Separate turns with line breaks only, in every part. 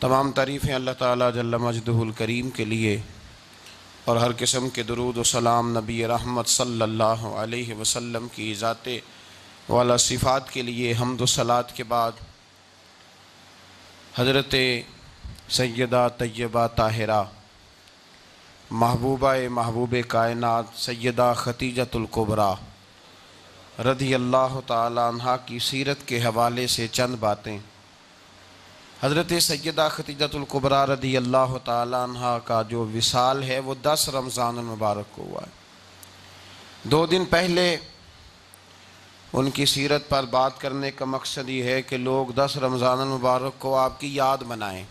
तमाम तारीफ़ें अल्लाह ताला जल्ल मजदुहुल करीम के लिए और हर किस्म के दुरूद व सलाम नबी रहमत सल्लल्लाहु अलैहि वसल्लम की ज़ाते वाला सिफ़ात के लिए हम्द व सलात के बाद हज़रत सैयदा तय्यबा ताहिरा महबूबा महबूब कायनात सैयदा खतीजतुल कुबरा रज़ी अल्लाह ताला अन्हा की सीरत के हवाले से चंद बातें। हज़रत सैयदा खतीजतुल कुबरा रज़ी अल्लाह ताला अन्हा का जो विसाल है वो 10 रमज़ान मुबारक को हुआ है। 2 दिन पहले उनकी सीरत पर बात करने का मकसद ये है कि लोग 10 रमज़ान मुबारक को आपकी याद मनाएं।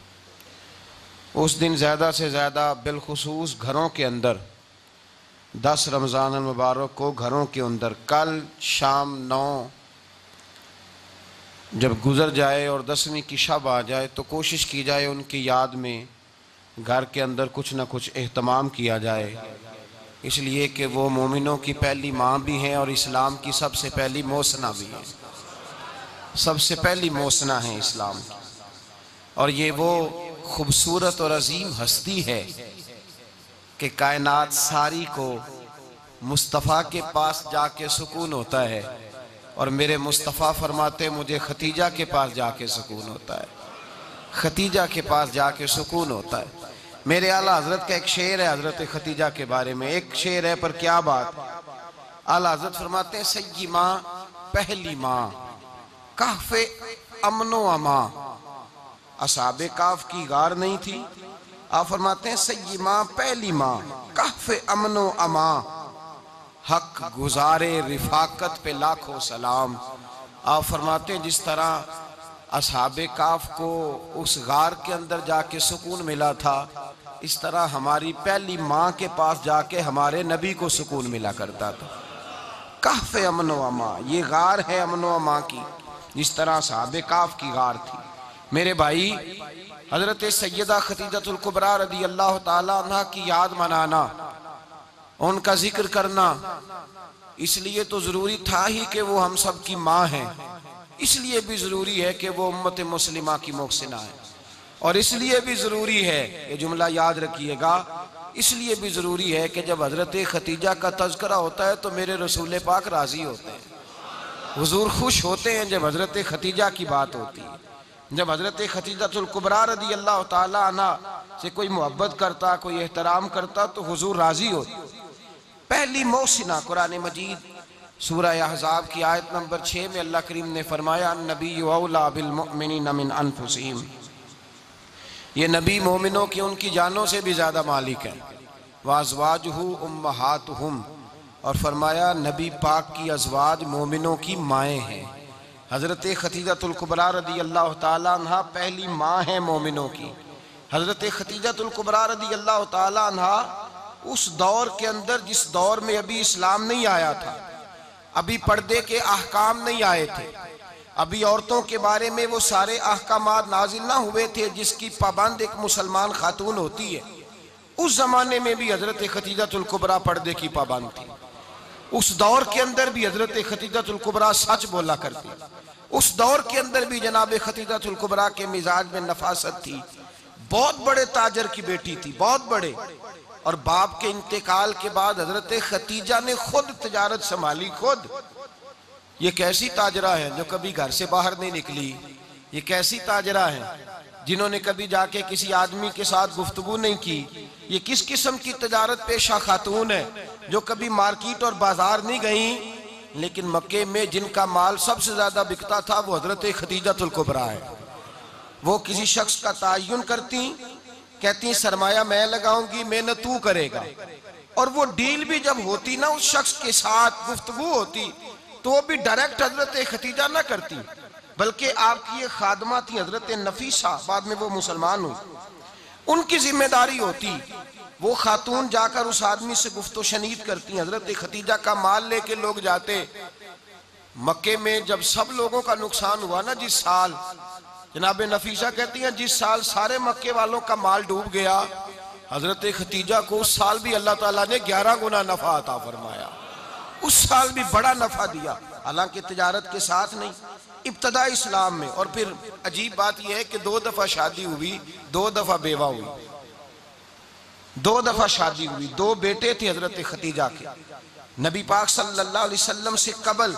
उस दिन ज़्यादा से ज़्यादा बिलखुसूस घरों के अंदर 10 रमज़ान मुबारक को घरों के अंदर कल शाम 9 जब गुज़र जाए और 10वीं की शब आ जाए तो कोशिश की जाए उनकी याद में घर के अंदर कुछ न कुछ एहतमाम किया जाए, इसलिए कि वो मोमिनों की पहली माँ भी हैं और इस्लाम की सबसे पहली मोसना भी है। सबसे पहली मोसना है इस्लाम की, और ये वो खूबसूरत और अजीम हस्ती है कि कायनात सारी को मुस्तफ़ा के पास जाके सुकून होता है, और मेरे मुस्तफ़ा फरमाते मुझे खतीजा के पास जाके सुकून होता है। खतीजा के पास जाके सुकून होता है। मेरे आला हजरत का एक शेर है हजरत खतीजा के बारे में, एक शेर है पर क्या बात। आला हजरत फरमाते हैं सय्यी माँ पहली माँ काफ़े अमनो अमा। असहाबे काफ की गार नहीं थी, आप फरमाते हैं सय्यी माँ पहली माँ काफ़े अमनो अमा, हक गुजारे रिफाकत पे लाखों सलाम। आप फरमाते हैं जिस तरह असहाबे काफ को उस गार के अंदर जाके सुकून मिला था, इस तरह हमारी पहली माँ के पास जाके हमारे नबी को सुकून मिला करता था। काफ़े अमनो अमा, ये गार है अमनो अमा की, जिस तरह असहाबे काफ की गार थी। मेरे भाई हजरत सैयदा खतीजतुल कुबरा रज़ी अल्लाह ताला अन्हा की याद मनाना, उनका जिक्र करना, इसलिए तो ज़रूरी था ही कि वो हम सब की माँ हैं, इसलिए भी ज़रूरी है कि वो उम्मत मुस्लिमा की मोहसिना है, और इसलिए भी ज़रूरी है, ये जुमला याद रखिएगा, इसलिए भी ज़रूरी है कि जब हज़रत खतीजा का तज़किरा होता है तो मेरे रसूल पाक राज़ी होते हैं, हुजूर खुश होते हैं जब हज़रत खतीजा की बात होती है। जब हज़रत खतीजतुल कुबरा रज़ी अल्लाह ताला अन्हा से कोई मोहब्बत करता, कोई एहतराम करता तो हुजूर राज़ी होते। पहली मोहसिना कुरान मजीद सूरह अहज़ाब की आयत नंबर 6 में अल्लाह करीम ने फरमाया नबी औला बिल मुमिनीना मिन अनफुसिहिम, ये नबी मोमिनों की उनकी जानों से भी ज़्यादा मालिक है। व अज़वाजुहु उम्महातुहुम, और फरमाया नबी पाक की अज़वाज मोमिनों की माएँ हैं। हज़रत खतीजतुल कुबरा रज़ी अल्लाह ताला अन्हा पहली माँ है मोमिनों की। हज़रत खतीजतुल कुबरा रज़ी अल्लाह ताला अन्हा उस दौर के अंदर जिस दौर में अभी इस्लाम नहीं आया था, अभी पर्दे के अहकाम नहीं आए थे, अभी औरतों के बारे में वो सारे अहकामात नाजिल ना हुए थे जिसकी पाबंद एक मुसलमान खातून होती है। उस ज़माने में भी हज़रत खतीजतुल कुबरा पर्दे की पाबंद थी। उस दौर के अंदर भी हज़रत खतीजतुल कुबरा सच बोला करती। उस दौर के अंदर भी जनाब खतीजतुल कुबरा के मिजाज में नफासत थी। बहुत बड़े ताजर की बेटी थी, बहुत बड़े, और बाप के इंतकाल के बाद हजरत खतीजा ने खुद तजारत संभाली। खुद ये कैसी ताजरा है जो कभी घर से बाहर नहीं निकली, ये कैसी ताजरा है जिन्होंने कभी जाके किसी आदमी के साथ गुफ्तगू नहीं की, ये किस किस्म की तजारत पेशा खातून है जो कभी मार्केट और बाजार नहीं गई, लेकिन मक्के में जिनका माल सबसे ज्यादा बिकता था वो हजरत खतीजतुल कुबरा है। वो किसी शख्स का तायुन करती, कहती सरमाया मैं लगाऊंगी, मेहनत तू करेगा, और वो डील भी जब होती ना उस शख्स के साथ गुफ्तगू होती तो वो भी डायरेक्ट हजरत खतीजा ना करती, बल्कि आपकी ये खादमा थी हजरत नफीसा, बाद में वो मुसलमान हुई, उनकी जिम्मेदारी होती। वो खातून जाकर उस आदमी से गुफ्तो शनीद करती। हजरत खतीजा का माल लेके लोग जाते मक्के में। जब सब लोगों का नुकसान हुआ ना जिस साल, जनाब नफीसा कहती हैं जिस साल सारे मक्के वालों का माल डूब गया, हजरत खतीजा को उस साल भी अल्लाह ताला ने 11 गुना नफा अता फरमाया, उस साल भी बड़ा नफा दिया। हालांकि तिजारत के साथ नहीं, इब्तदा इस्लाम में। और फिर अजीब बात यह है कि 2 दफा शादी हुई, 2 दफा बेवा हुई, 2 दफा शादी हुई। 2 बेटे थे हजरत खतीजा के। नबी पाक सल्लल्लाहु अलैहि वसल्लम से कबल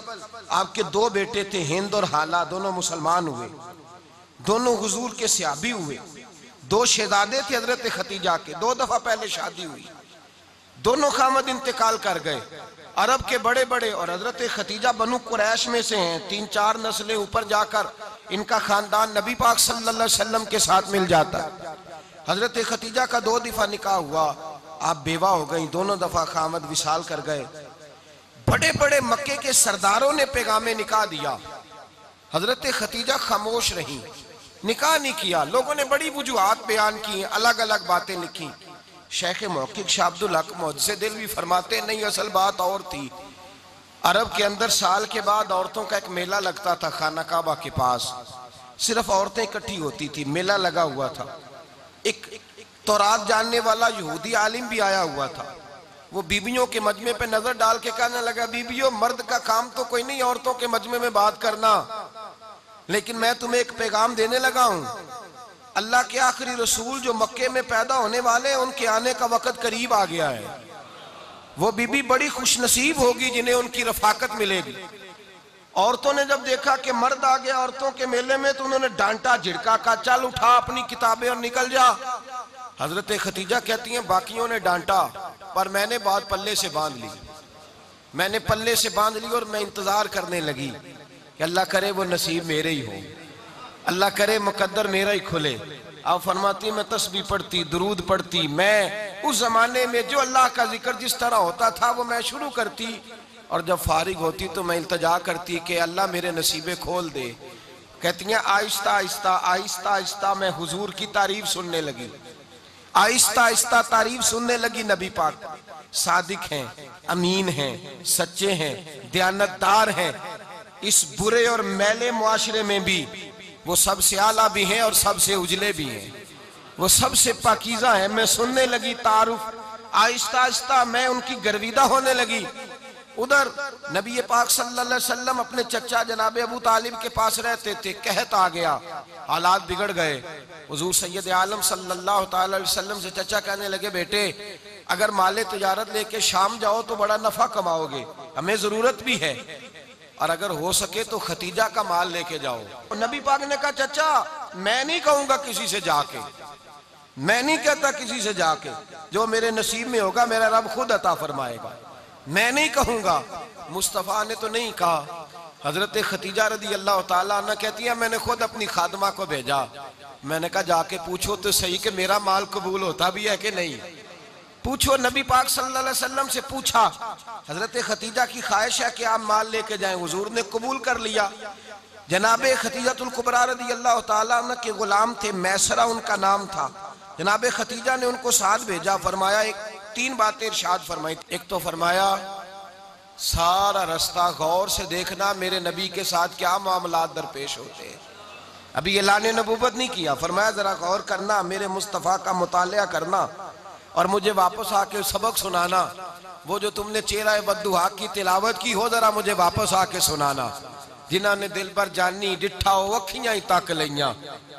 आपके 2 बेटे थे, हिंद और हाला, दोनों मुसलमान हुए, दोनों हुजूर के सहाबी हुए। 2 शहजादे थे हजरत खतीजा के, 2 दफा पहले शादी हुई, दोनों खामद इंतकाल कर गए। अरब के बड़े बड़े, और हजरत खतीजा बनु कुरैश में से हैं, 3-4 नस्लें ऊपर जाकर इनका खानदान नबी पाक सल्लल्लाहु अलैहि वसल्लम के साथ मिल जाता है। हजरत खतीजा का 2 दफा निकाह हुआ, आप बेवा हो गई, दोनों दफा खामद विसाल कर गए। बड़े बड़े मक्के के सरदारों ने पैगामे निकाह दिया, हजरत खतीजा खामोश रही, निकाह नहीं किया। लोगों ने बड़ी वजूहात बयान की, अलग अलग बातें लिखी। शेख मुहक्किक शाह अब्दुल हक मुहद्दिस दिल्वी फरमाते नहीं, असल बात और थी। अरब के अंदर साल के बाद औरतों का एक मेला लगता था खाना काबा के पास, सिर्फ औरतें इकट्ठी होती थी, मेला लगा हुआ था। एक तौरात जानने वाला यहूदी आलिम भी आया हुआ था। वो बीबियों के मजमे पे नजर डाल के कहने लगा, बीबियों, मर्द का काम तो कोई नहीं औरतों के मजमे में बात करना, लेकिन मैं तुम्हें एक पैगाम देने लगा हूं। अल्लाह के आखिरी रसूल जो मक्के में पैदा होने वाले हैं, उनके आने का वक्त करीब आ गया है। वो बीबी बड़ी खुशनसीब होगी जिन्हें उनकी रफाकत मिलेगी। औरतों ने जब देखा कि मर्द आ गया औरतों के मेले में, तो उन्होंने डांटा, झिड़का, का चल उठा अपनी किताबें और निकल जा। हजरत खतीजा कहती हैं, बाकियों ने डांटा पर मैंने बात पल्ले से बांध ली, मैंने पल्ले से बांध ली और मैं इंतजार करने लगी कि अल्लाह करे वो नसीब मेरे ही हो, अल्लाह करे मुकद्दर मेरा ही खुले। आप फरमाती, मैं तस्बीह पढ़ती, दुरूद पढ़ती, मैं उस जमाने में जो अल्लाह का जिक्र जिस तरह होता था वो मैं शुरू करती, और जब फारिग होती तो मैं इल्तजा करती कि अल्लाह मेरे नसीबे खोल दे। कहती हैं, आहिस्ता आहिस्ता आहिस्ता आहिस्ता मैं हुजूर की तारीफ सुनने लगी, आहिस्ता आहिस्ता तारीफ सुनने लगी। नबी पाक सादिक हैं, अमीन हैं, सच्चे हैं, दयानतदार हैं। इस बुरे और मैले मुआशरे में भी वो सबसे आला भी हैं और सबसे उजले भी हैं, वो सबसे पाकीज़ा है। मैं सुनने लगी तारुफ, आहिस्ता आहिस्ता मैं उनकी गर्विदा होने लगी। उधर नबी पाक सल्लल्लाहु अलैहि वसल्लम अपने चचा जनाब अबू तालिब के पास रहते थे। कहत आ गया, हालात बिगड़ गए। हुजूर सैयद आलम सल्लल्लाहु अलैहि वसल्लम से चचा कहने लगे, बेटे अगर माले तिजारत लेके शाम जाओ तो बड़ा नफा कमाओगे, हमें जरूरत भी है, और अगर हो सके तो खतीजा का माल लेके जाओ। और नबी पाक ने कहा, चचा मैं नहीं कहूंगा किसी से जाके, मैं नहीं कहता किसी से जाके, जो मेरे नसीब में होगा मेरा रब खुद अता फरमाएगा, मैं नहीं कहूंगा। मुस्तफ़ा ने तो नहीं कहा। हजरत खतीजा रदी अल्लाह ताला अन्हा कहती है, मैंने खुद अपनी खादमा को भेजा, मैंने कहा जाके पूछो तो सही कि मेरा माल कबूल होता भी है कि नहीं, पूछो। नबी पाक सल्लल्लाहु अलैहि वसल्लम से पूछा। हजरत खतीजा की ख्वाहिश है कि आप माल लेके जाएं, हुजूर ने कबूल कर लिया। जनाबे खतीजतुल कुबरा रदी अल्लाह ताला अन्हा के गुलाम थे, मैसरा उनका नाम था। जनाबे खतीजा ने उनको साथ भेजा। फरमाया, एक 3 बातें इरशाद फरमाई। एक तो फरमाया, सारा रास्ता गौर से देखना मेरे नबी के साथ क्या मामलात दरपेश होते हैं। अभी ऐलान नबूवत नहीं किया, फरमाया जरा गौर करना, मेरे मुस्तफ़ा का मुतालिया करना और मुझे वापस आके सबक सुनाना। वो जो तुमने चेहरा बद्दुहा की तिलावत की हो, जरा मुझे वापस आके सुनाना। जिन्होंने दिल पर जानी डिठा हो अखियां ही तक लिया,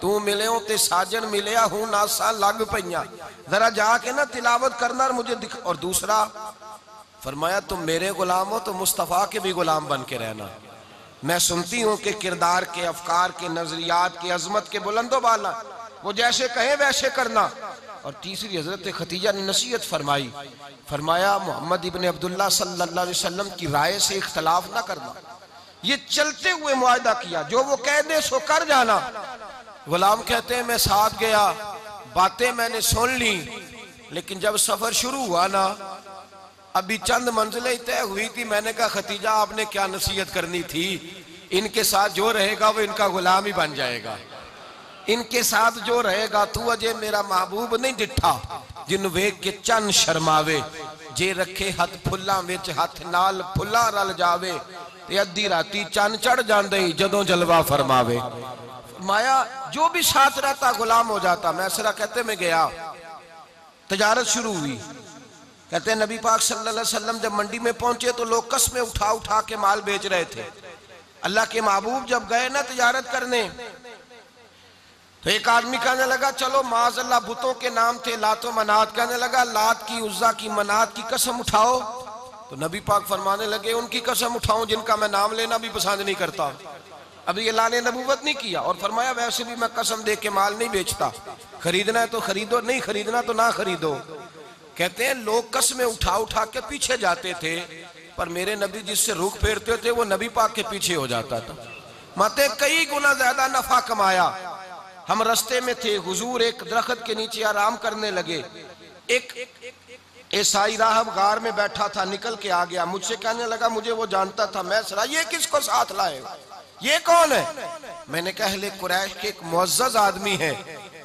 तू मिले हो ते साजन मिलिया हूं नासा लग पईया, जरा जाके ना तिलावत करना और मुझे दिख। और दूसरा फरमाया, तुम मेरे गुलाम हो तो मुस्तफ़ा के भी गुलाम बन के रहना। मैं सुनती हूँ कि किरदार के, अफकार के, नजरियात के, अजमत के बुलंदो बाला, वो जैसे कहे वैसे करना। और तीसरी हजरत खतीजा ने नसीहत फरमाई। फरमाया, मोहम्मद इब्न अब्दुल्ला सल्लल्लाहु अलैहि वसल्लम की राय से इख्तलाफ ना करना। ये चलते हुए मुआहदा किया, जो वो कह दे सो कर जाना। गुलाम कहते हैं, मैं साथ गया, बातें मैंने सुन ली, लेकिन जब सफर शुरू हुआ ना, अभी चंद मंजिलें तय हुई थी, मैंने कहा खतीजा आपने क्या नसीहत करनी थी, इनके साथ जो रहेगा वो इनका गुलाम ही बन जाएगा, इनके साथ जो रहेगा। तू अजय मेरा महबूब नहीं डिठा, जिन वेख के चन शर्मावे, जे रखे हथ फुल्लां विच हथ नाल फुल्लां रल जावे, ते अद्धी राती चन चढ़ जांदे जदों जलवा फरमावे। माया जो भी साथ रहता गुलाम हो जाता। मैसरा कहते मैं गया, तजारत शुरू हुई, कहते हैं नबी पाक सल्लल्लाहु अलैहि वसल्लम जब मंडी में पहुंचे तो लोग कस्में उठा उठा के माल बेच रहे थे। अल्लाह के महबूब जब गए ना तिजारत करने, तो एक आदमी कहने लगा चलो माज़अल्लाह बुतों के नाम थे लात व मनात, कहने लगा लात की, उज़्ज़ा की, मनात की कसम उठाओ। तो नबी पाक फरमाने लगे उनकी कसम उठाऊं जिनका मैं नाम लेना भी पसंद नहीं करता। अभी अल्लाह ने नबूवत नहीं किया और फरमाया वैसे भी मैं कसम दे के माल नहीं बेचता, खरीदना है तो खरीदो, नहीं खरीदना तो ना खरीदो। कहते हैं लोग कसमें उठा उठा के पीछे जाते थे, पर मेरे नबी जिससे रुख फेरते थे वो नबी पाक के पीछे हो जाता था। माते कई गुना ज्यादा नफा कमाया। हम रास्ते में थे, हुजूर एक दरख्त के नीचे आराम करने लगे। एक ईसाई राहब गार में बैठा था, निकल के आ गया, मुझसे कहने लगा मुझे वो जानता था। मैं सरा ये किसको साथ लाए, ये कौन है? मैंने कहा अहले कुरैश के एक मुअज़्ज़ज़ आदमी है।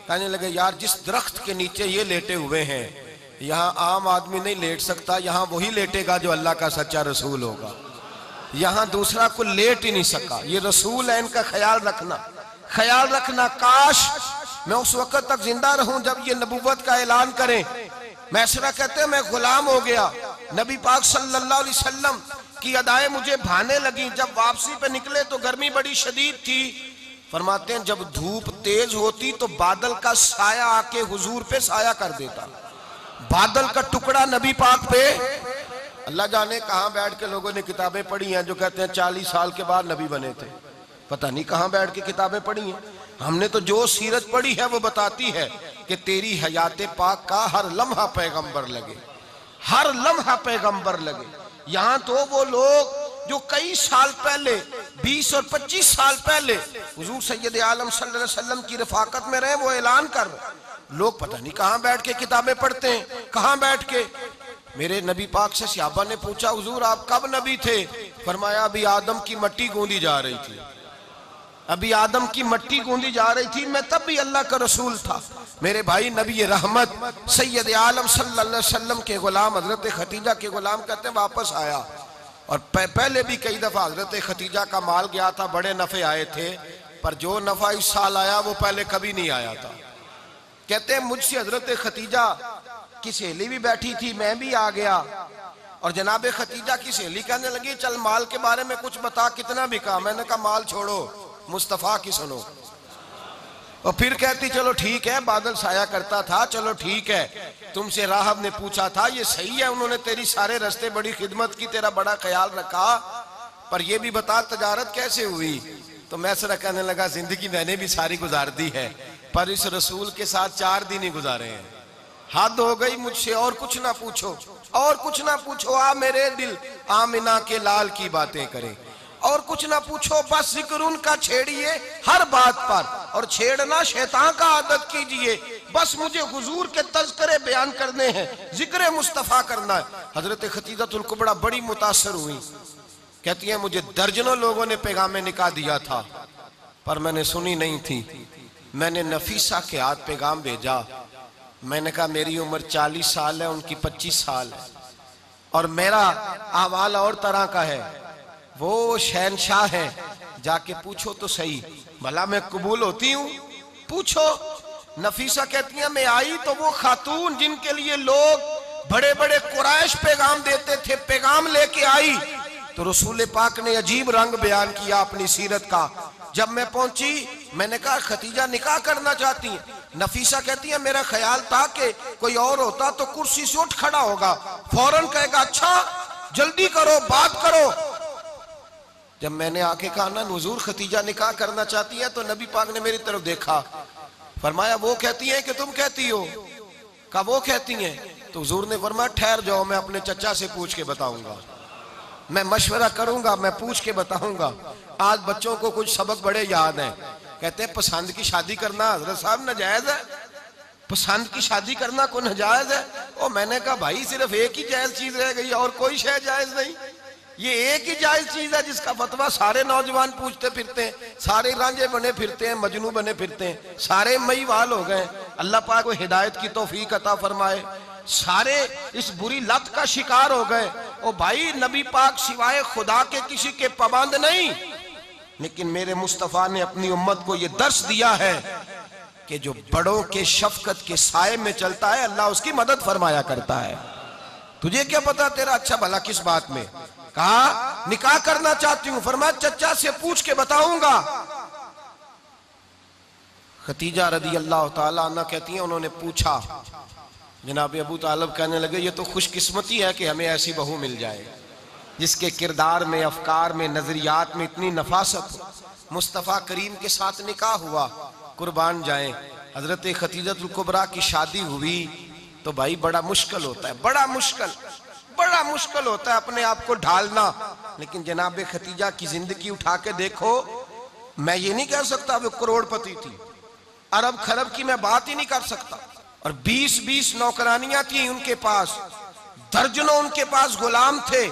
कहने लगे यार जिस दरख्त के नीचे ये लेटे हुए हैं यहाँ आम आदमी नहीं लेट सकता, यहाँ वही लेटेगा जो अल्लाह का सच्चा रसूल होगा, यहाँ दूसरा को लेट ही नहीं सका। ये रसूल है, इनका ख्याल रखना, ख्याल रखना। काश मैं उस वक्त तक जिंदा रहूं जब ये नबूवत का ऐलान करें। मैसरा कहते हैं मैं गुलाम हो गया। नबी पाक सल्लल्लाहु अलैहि वसल्लम की अदाएं मुझे भाने लगी। जब वापसी पे निकले तो गर्मी बड़ी शदीद थी। फरमाते हैं जब धूप तेज होती तो बादल का साया आके हुजूर पे साया कर देता। बादल का टुकड़ा नबी पाक पे, अल्लाह जाने कहां बैठ के लोगों ने किताबें पढ़ी हैं जो कहते हैं 40 साल के बाद नबी बने थे। पता नहीं कहां बैठ के किताबें पढ़ी हैं। हमने तो जो सीरत पढ़ी है वो बताती है कि तेरी हयाते पाक का हर लम्हा पैगंबर लगे, हर लम्हा पैगंबर लगे। यहाँ तो वो लोग जो कई साल पहले 20 और 25 साल पहले हुजूर सैयद आलम सल्लल्लाहु अलैहि वसल्लम की रफाकत में रहे, वो ऐलान कर रहे। लोग पता नहीं कहां बैठ के किताबें पढ़ते हैं, कहां बैठ के। मेरे नबी पाक से सहाबा ने पूछा हुजूर आप कब नबी थे? फरमाया अभी आदम की मट्टी गूंदी जा रही थी, अभी आदम की मट्टी गूंदी जा रही थी, मैं तब भी अल्लाह का रसूल था। मेरे भाई नबी रहमत सैयद आलम सल्लल्लाहु अलैहि वसल्लम के गुलाम हजरत खतीजा के गुलाम कहते हैं वापस आया। और पहले भी कई दफा हजरत खतीजा का माल गया था, बड़े नफे आए थे, पर जो नफा इस साल आया वो पहले कभी नहीं आया था। कहते हैं मुझसे हजरत खतीजा की सहेली भी बैठी थी, मैं भी आ गया। और जनाब खतीजा की सहेली कहने लगी चल माल के बारे में कुछ बता, कितना बिका? मैंने कहा माल छोड़ो, मुस्तफा की सुनो। और फिर कहती चलो ठीक है, बादल साया करता था, चलो ठीक है। तुमसे राहब ने पूछा था ये सही है, उन्होंने तेरी सारे रास्ते बड़ी खिदमत की, तेरा बड़ा ख्याल रखा, पर ये भी बता तजारत कैसे हुई? तो मैं सरा कहने लगा जिंदगी मैंने भी सारी गुजार दी है, पर इस रसूल के साथ 4 दिन ही गुजारे हैं। हद हो गई मुझसे, और कुछ ना पूछो, और कुछ ना पूछो। आ मेरे दिल आमिना के लाल की बातें करें, और कुछ ना पूछो, बस जिक्र उनका छेड़िए हर बात पर, और छेड़ना शैतान का आदत कीजिए। बस मुझे हुजूर के तज़किरे बयान करने हैं, जिक्र मुस्तफ़ा करना है। हजरत खतीजतुल कुबरा बड़ी मुतासर हुई, कहती है मुझे दर्जनों लोगों ने पैगामे निकाह दिया था, पर मैंने सुनी नहीं थी। मैंने नफीसा के हाथ पैगाम भेजा। मैंने कहा मेरी उम्र 40 साल है, उनकी 25 साल है, और मेरा अहवाल और तरह का है। वो शहनशाह है, जाके पूछो तो सही, भला मैं कबूल होती हूँ? पूछो। नफीसा कहती है मैं आई तो वो खातून जिनके लिए लोग बड़े बड़े कुरैश पैगाम देते थे, पैगाम लेके आई। तो रसूल पाक ने अजीब रंग बयान किया अपनी सीरत का। जब मैं पहुंची मैंने कहा खतीजा निकाह करना चाहती है। नफीसा कहती है मेरा ख्याल था कि कोई और होता तो कुर्सी से उठ खड़ा होगा, फौरन कहेगा अच्छा जल्दी करो, बात करो। जब मैंने आके कहा ना हुजूर खतीजा निकाह करना चाहती है, तो नबी पाक ने मेरी तरफ देखा, फरमाया वो कहती है कि तुम कहती हो? कहा वो कहती हैं। तो हुजूर ने फरमाया ठहर जाओ, मैं अपने चचा से पूछ के बताऊंगा, मैं मशवरा करूंगा, मैं पूछ के बताऊंगा। आज बच्चों को कुछ सबक बड़े याद हैं। कहते हैं पसंद की शादी करना हजरत साहब नाजायज है, पसंद की शादी करना को नाजायज है। और मैंने कहा भाई सिर्फ एक ही जायज चीज रह गई, और कोई शय जायज नहीं। ये एक ही जायज चीज है जिसका फतवा सारे नौजवान पूछते फिरते हैं, सारे रांझे बने फिरते हैं, मजनू बने फिरते हैं, सारे मईवाल हो गए। अल्लाह पाक को हिदायत की तौफीक अता फरमाए। सारे इस बुरी लत का शिकार हो गए। ओ भाई नबी पाक सिवाय खुदा के किसी के पाबंद नहीं, लेकिन मेरे मुस्तफा ने अपनी उम्मत को यह दर्श दिया है कि जो बड़ों के शफकत के साए में चलता है अल्लाह उसकी मदद फरमाया करता है। तुझे क्या पता तेरा अच्छा भला किस बात में? कहा निकाह करना चाहती हूं। फरमाया चचा से पूछ के बताऊंगा। खतीजा रदी अल्लाह ताला अन्हा कहती हैं उन्होंने पूछा। जनाब अबू तालिब कहने लगे ये तो खुशकिस्मती है कि हमें ऐसी बहू मिल जाए जिसके किरदार में, अफकार में, नजरियात में इतनी नफासत हो। मुस्तफ़ा करीम के साथ निकाह हुआ, कुर्बान जाए। हजरत खतीजतुल कुबरा की शादी हुई तो भाई बड़ा मुश्किल होता है, बड़ा मुश्किल होता है अपने आप को ढालना। लेकिन जनाब खतीजा की जिंदगी उठा के देखो, मैं ये नहीं कह सकता वो करोड़पति थी, अरब खरब की मैं बात ही नहीं कर सकता। और 20-20 नौकरानियां थी उनके पास, दर्जनों उनके पास गुलाम थे।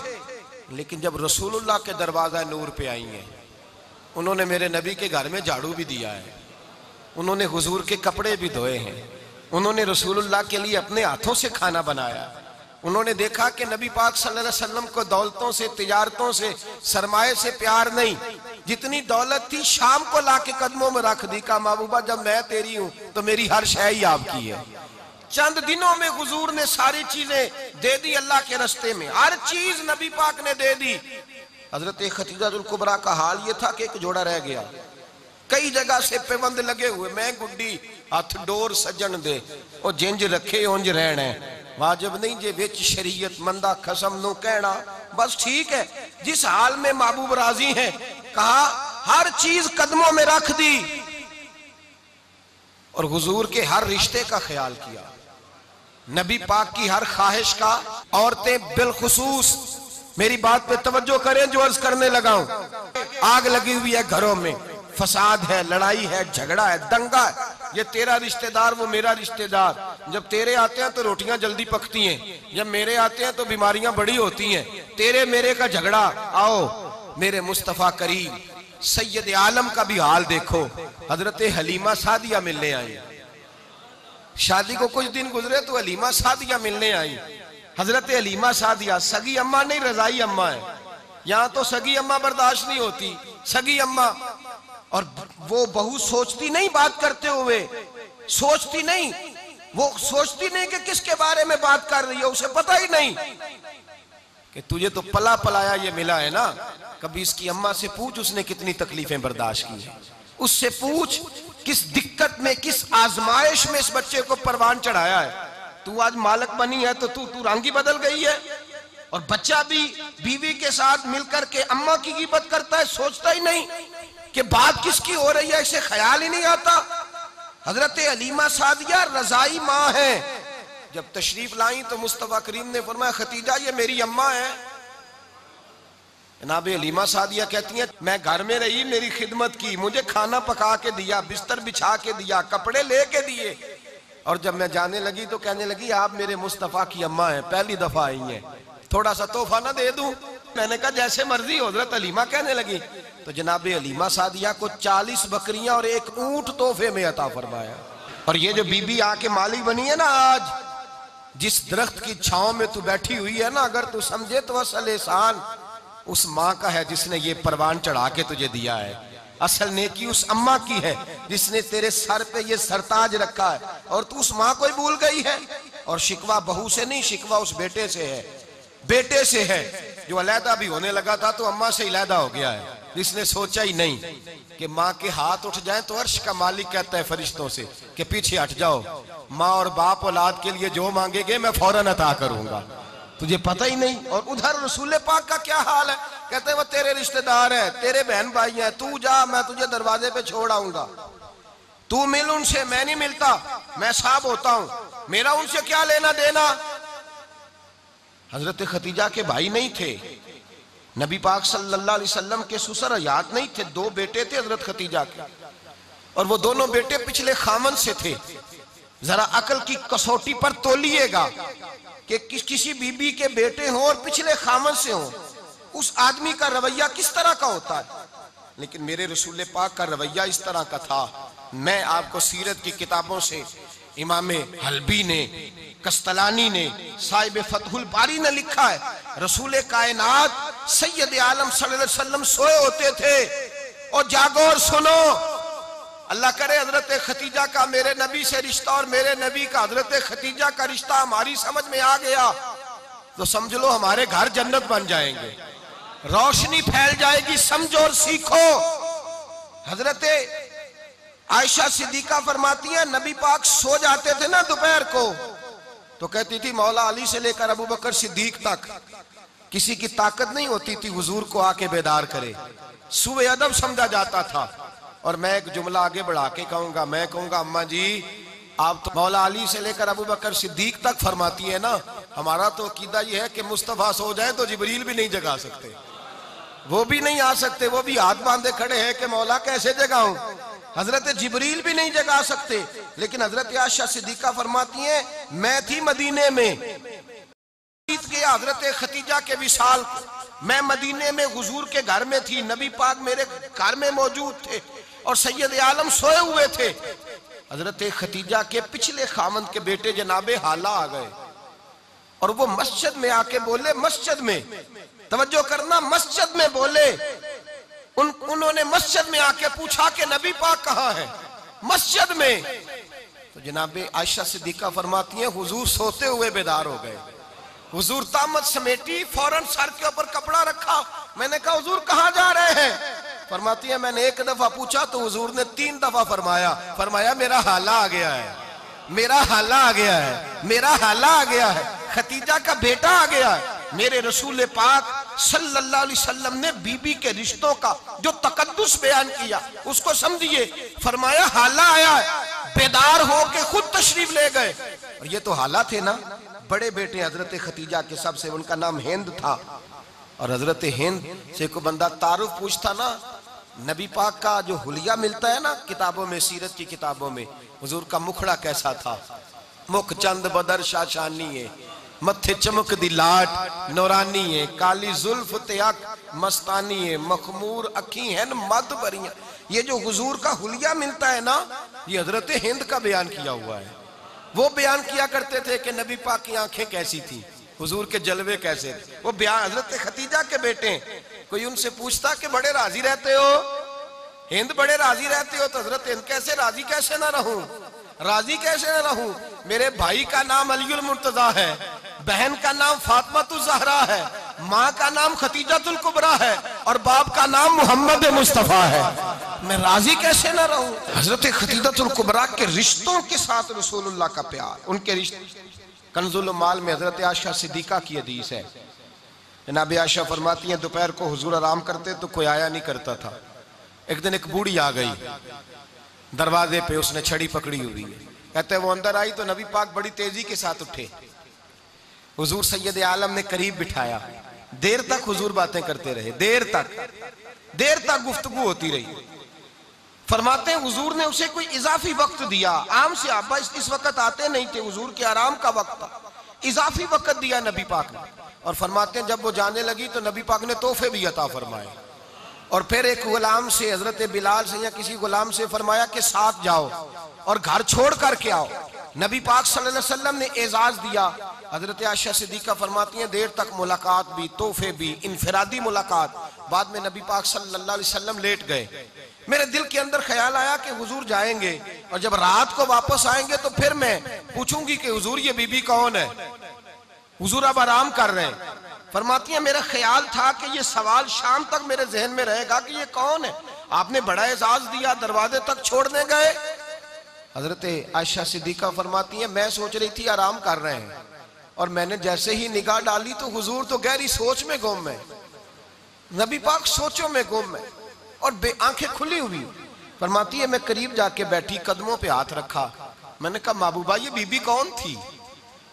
लेकिन जब रसूलुल्लाह के दरवाजा नूर पे आई हैं, उन्होंने मेरे नबी के घर में झाड़ू भी दिया है, उन्होंने हुजूर के कपड़े भी धोए हैं, उन्होंने रसूलुल्लाह के लिए अपने हाथों से खाना बनाया। उन्होंने देखा कि नबी पाक सल्लल्लाहु अलैहि वसल्लम को दौलतों से, तिजारतों से, सरमाए से प्यार नहीं, जितनी दौलत थी शाम को लाके कदमों में रख दी। कहा महबूबा जब मैं तेरी हूं तो मेरी हर शय ही आपकी है। चंद दिनों में हुजूर ने सारी चीजें दे दी अल्लाह के रास्ते में, हर चीज नबी पाक ने दे दी। हजरत खतीजतुल कुबरा का हाल ये था कि एक जोड़ा रह गया, कई जगह से पेबंद लगे हुए, मैं गुड्डी हथ डोर सजन दे और जिंज रखे उंज रहना वाजिब नहीं जे विच शरीयत मंदा खसम नु कहना। बस ठीक है, जिस हाल में महबूब राजी हैं, कहा हर चीज कदमों में रख दी और हुजूर के हर रिश्ते का ख्याल किया, नबी पाक की हर ख्वाहिश का। औरतें बिलखुसूस मेरी बात पे तवज्जो करें जो अर्ज करने लगा हूं। आग लगी हुई है घरों में, फसाद है, लड़ाई है, झगड़ा है, दंगा है, ये तेरा रिश्तेदार वो मेरा रिश्तेदार। जब तेरे आते हैं तो रोटियां जल्दी पकती हैं, जब मेरे आते हैं तो बीमारियां बड़ी होती हैं। तेरे मेरे का झगड़ा। आओ मेरे मुस्तफ़ा करीम सैयद आलम का भी हाल देखो। हजरत हलीमा सादिया मिलने आई, शादी को कुछ दिन गुजरे तो हलीमा सादिया मिलने आई। हजरत हलीमा सादिया सगी अम्मा नहीं, रजाई अम्मा है। यहां तो सगी अम्मा बर्दाश्त नहीं होती, सगी अम्मा। और वो बहू सोचती नहीं, बात करते हुए सोचती नहीं, वो सोचती नहीं कि किसके बारे में बात कर रही है, उसे पता ही नहीं कि तुझे तो पला पलाया ये मिला है ना। कभी इसकी अम्मा से पूछ उसने कितनी तकलीफें बर्दाश्त की है, उससे पूछ किस दिक्कत में, किस आजमाइश में इस बच्चे को परवान चढ़ाया है। तू आज मालक बनी है तो तू रंग ही बदल गई है। और बच्चा भी बीवी के साथ मिलकर के अम्मा की गिबत करता है, सोचता ही नहीं कि बात किसकी हो रही है, इसे ख्याल ही नहीं आता। हजरत हलीमा सादिया रजाई माँ है। जब तशरीफ लाई तो मुस्तफा करीम ने फरमाया खतीजा ये मेरी अम्मा है। जनाब हलीमा सादिया कहती हैं मैं घर में रही, मेरी खिदमत की, मुझे खाना पका के दिया, बिस्तर बिछा के दिया, कपड़े लेके दिए। और जब मैं जाने लगी तो कहने लगी आप मेरे मुस्तफा की अम्मा हैं, पहली दफा आई हैं, थोड़ा सा तोहफा ना दे दूं? मैंने कहा जैसे मर्जी। हजरत हलीमा कहने लगी तो जनाब हलीमा सादिया को 40 बकरियां और एक ऊंट तोहफे में अता फरमाया। और ये जो बीबी आके मालिक बनी है ना, आज जिस दरख्त की छांव में तू बैठी हुई है ना, अगर तू समझे तो असल एहसान उस माँ का है जिसने ये परवान चढ़ा के तुझे दिया है। असल नेकी उस अम्मा की है जिसने तेरे सर पे ये सरताज रखा है, और तू उस माँ को ही भूल गई है। और शिकवा बहू से नहीं, शिकवा उस बेटे से है, बेटे से है जो अलहदा भी होने लगा था तो अम्मा से अलहदा हो गया है, जिसने सोचा ही नहीं कि माँ के हाथ उठ जाए तो अर्श का मालिक कहता है फरिश्तों से कि पीछे हट जाओ, माँ और बाप औलाद के लिए जो मांगेगे मैं फौरन अता करूंगा, तुझे पता ही नहीं। और उधर रसूल पाक का क्या हाल है, कहते हैं वो तेरे रिश्तेदार है, तेरे बहन भाई हैं, तू जा मैं तुझे दरवाजे पे छोड़ आऊंगा, तू मिल उनसे, मैं नहीं मिलता, मैं साहब होता हूं, मेरा उनसे क्या लेना देना। हजरत खतीजा के भाई नहीं थे, नबी पाक सल्लल्लाहु अलैहि वसल्लम के ससुर हयात नहीं थे, 2 बेटे थे हजरत खतीजा के, और वो दोनों बेटे पिछले खामन से थे। जरा अकल की कसौटी पर तोलिएगा कि किसी बीबी के बेटे हों और पिछले खामन से हों, उस आदमी का रवैया किस तरह का होता है। लेकिन मेरे रसूल पाक का रवैया इस तरह का था। मैं आपको सीरत की किताबों से, इमाम हल्बी ने, कस्तलानी ने, साहिब फतहुल बारी ने लिखा है, रसूल कायनात सैयद आलम सल्लल्लाहु अलैहि वसल्लम सोए होते थे और जागो और सुनो, अल्लाह करे हजरत खतीजा का मेरे नबी से रिश्ता और मेरे नबी का हजरत खतीजा का रिश्ता हमारी समझ में आ गया। तो समझ लो हमारे घर जन्नत बन जाएंगे, रोशनी फैल जाएगी। समझो और सीखो। हजरत आयशा सिद्दीका फरमाती है, नबी पाक सो जाते थे ना दोपहर को, तो कहती थी मौला अली से लेकर अबू बकर सिद्दीक तक किसी की ताकत नहीं होती थी हुजूर को आके बेदार करे। सुबह अदब समझा जाता था। और मैं एक जुमला आगे बढ़ा के कहूंगा, मैं कहूंगा अम्मा जी आप तो मौला अली से लेकर अबू बकर सिद्दीक तक फरमाती है ना, हमारा तो अकीदा यह है कि मुस्तफा सो जाए तो जिब्रील भी नहीं जगा सकते, वो भी नहीं आ सकते, वो भी हाथ बांधे खड़े हैं कि मौला कैसे जगाऊं। हजरत जिब्रील भी नहीं जगा सकते। लेकिन हजरत आयशा सिद्दीका फरमाती हैं, मैं थी मदीने में, हजरत खतीजा के विसाल, मैं मदीने में हुजूर के घर में थी, नबी पाक मेरे घर में मौजूद थे और सैयद आलम सोए हुए थे। हजरत खतीजा के पिछले खामंद के बेटे जनाबे हाला आ गए और वो मस्जिद में आके बोले, मस्जिद में तवज्जो करना, मस्जिद में बोले, उन्होंने मस्जिद में आके पूछा कि नबी पाक कहाँ है, मस्जिद में। तो जनाबे आयशा सिद्दीका फरमाती हैं, हुजूर सोते हुए बेदार हो गए। हुजूर तामत समेटी, फौरन सर के ऊपर कपड़ा रखा। मैंने कहा हुजूर कहाँ जा रहे हैं? फरमाती है, मैंने एक दफा पूछा तो हुजूर ने 3 दफा फरमाया मेरा हाला आ गया है, मेरा हाला आ गया है, मेरा हाला आ गया है, खतीजा का बेटा आ गया है। मेरे रसूल पाक सल्लल्लाहु अलैहि वसल्लम ने बीबी के रिश्तों का जो तकद्दुस बयान किया उसको समझिए। फरमाया हाला आया है, बेदार होके खुद तशरीफ ले गए। और ये तो हाला थे ना, बड़े बेटे हजरत खतीजा के, सबसे उनका नाम हिंद था। और हजरत हिंद से कोई बंदा तारुफ पूछता ना, नबी पाक का जो हुलिया मिलता है ना किताबों में, सीरत की किताबों में, हुजूर का मुखड़ा कैसा था, मुख चंद बदर शाशानी है, मत्थे चमक दी लाट नौरानी है, काली जुल्फ ते अख मस्तानी है, मखमूर अखी है मद भरियां। ये जो हुजूर का हुलिया मिलता है ना, ये हजरत हिंद का बयान किया हुआ है। वो बयान किया करते थे कि नबी पाक की आंखें कैसी थी, हुजूर के जलवे कैसे थे। वो बयान हजरत खतीजा के बेटे, कोई उनसे पूछता कि बड़े राजी रहते हो, हिंद बड़े राजी रहते हो, तो हजरत हिंद कैसे राजी कैसे ना रहूं, राजी कैसे ना रहूं। मेरे भाई का नाम अलीउल मुर्तजा है, बहन का नाम फातिमातुज ज़हरा है, माँ का नाम खतीजातुल कुबरा है और बाप का नाम मोहम्मद मुस्तफा है, मैं राजी कैसे ना रहूं। हजरत खतीजातुल कुबरा के रिश्तों के साथ रसूलुल्लाह का प्यार, उनके रिश्ते। कंजुल माल में हजरत आयशा सिद्दीका की हदीस है, जनाब आयशा फरमाती हैं, दोपहर को हुजूर आराम करते तो कोई आया नहीं करता था। एक दिन एक बूढ़ी आ गई दरवाजे पे, उसने छड़ी पकड़ी हुई है। कहते वो अंदर आई तो नबी पाक बड़ी तेजी के साथ उठे, हुजूर सैयद आलम ने करीब बिठाया, देर तक हुजूर बातें करते रहे, देर तक गुफ्तगू होती रही। फरमाते हैं हुजूर ने उसे कोई इजाफी वक्त दिया, आम से आबा इस वक्त आते नहीं थे, हुजूर के आराम का वक्त था, इजाफी वक्त दिया नबी पाक ने। और फरमाते हैं जब वो जाने लगी तो नबी पाक ने तोहफे भी अता फरमाए। और फिर एक गुलाम से, हजरत बिलाल से या किसी गुलाम से फरमाया कि साथ जाओ और घर छोड़ करके आओ। नबी पाक सल्लल्लाहु अलैहि वसल्लम ने एजाज दिया। हजरत आयशा सिद्दीका फरमाती हैं, देर तक मुलाकात भी, तोहफे भी, इनफरादी मुलाकात। बाद में नबी पाक सल्लल्लाहु अलैहि वसल्लम लेट गए। मेरे दिल के अंदर ख्याल आया कि हुजूर जाएंगे और जब रात को वापस आएंगे तो फिर मैं पूछूंगी कि हुजूर ये बीबी कौन है, हुजूर अब आराम कर रहे हैं। फरमाती हैं मेरा ख्याल था कि ये सवाल शाम तक मेरे जहन में रहेगा कि ये कौन है, आपने बड़ा एजाज दिया, दरवाजे तक छोड़ने गए। हजरत आयशा सिद्दीका फरमाती हैं, मैं सोच रही थी आराम कर रहे हैं और मैंने जैसे ही निगाह डाली तो हुजूर तो गहरी सोच में गुम है, नबी पाक सोचों में गुम है और आंखें खुली हुई। फरमाती है मैं करीब जाके बैठी, कदमों पे हाथ रखा, मैंने कहा महबूबा ये बीबी कौन थी,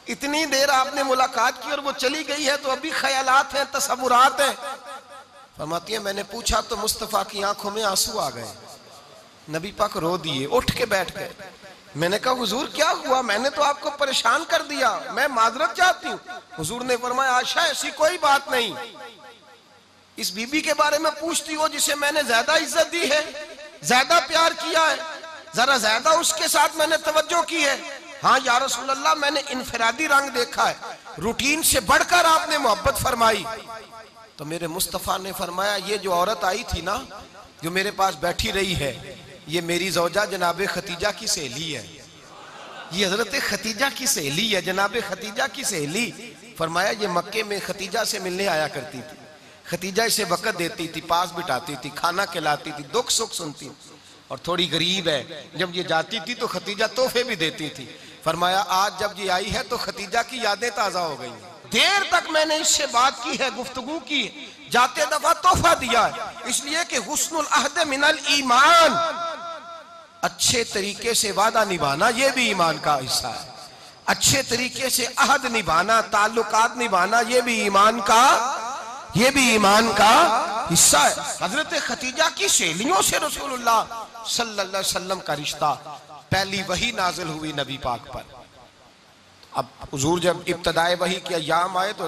इतनी देर आपने मुलाकात की और वो चली गई है तो अभी ख्यालात हैं, तसव्वुरात हैं। फरमाती है मैंने पूछा तो मुस्तफा की आंखों में आंसू आ गए, नबी पाक रो दिए, उठ के बैठ गए। मैंने कहा हुजूर क्या हुआ, मैंने तो आपको परेशान कर दिया, मैं माजरत चाहती हूँ। हुजूर ने फरमाया आयशा ऐसी कोई बात नहीं, इस बीबी के बारे में पूछती हो जिसे मैंने ज्यादा इज्जत दी है, ज्यादा प्यार किया है, जरा ज्यादा उसके साथ मैंने तवज्जो की है। हाँ या रसूल अल्लाह मैंने इनफरादी रंग देखा है, रूटीन से बढ़कर आपने मोहब्बत फरमाई। तो मेरे मुस्तफा ने फरमाया ये जो औरत आई थी ना, जो मेरे पास बैठी रही है, ये मेरी ज़ौजा जनाबे खतीजा की सहेली है,
ये हजरत खतीजा की सहेली है, जनाब खतीजा की सहेली। फरमाया ये मक्के में खतीजा से मिलने आया करती थी, खतीजा इसे वक़्त देती थी, पास बिठाती थी, खाना खिलाती थी, दुख सुख सुनती, और थोड़ी गरीब है, जब ये जाती थी तो खतीजा तोहफे भी देती थी। फरमाया आज जब ये आई है तो खतीजा की यादें ताज़ा हो गई, देर तक मैंने इससे बात की है, गुफ्तगू की, जाते दफा तोहफा दिया है, इसलिए कि हुस्नुल अहद मिनल ईमान, अच्छे तरीके से वादा निभाना ये भी ईमान का हिस्सा है, अच्छे तरीके से अहद निभाना, ताल्लुकात निभाना ये भी ईमान का हिस्सा है। हजरत खतीजा की सहेलियों से रसूलुल्लाह सल्लल्लाहु अलैहि वसल्लम का रिश्ता, पहली वही नाजिल हुई नबी पाक पर। अब हुजूर जब इब्तदाए वही के अय्याम आए तो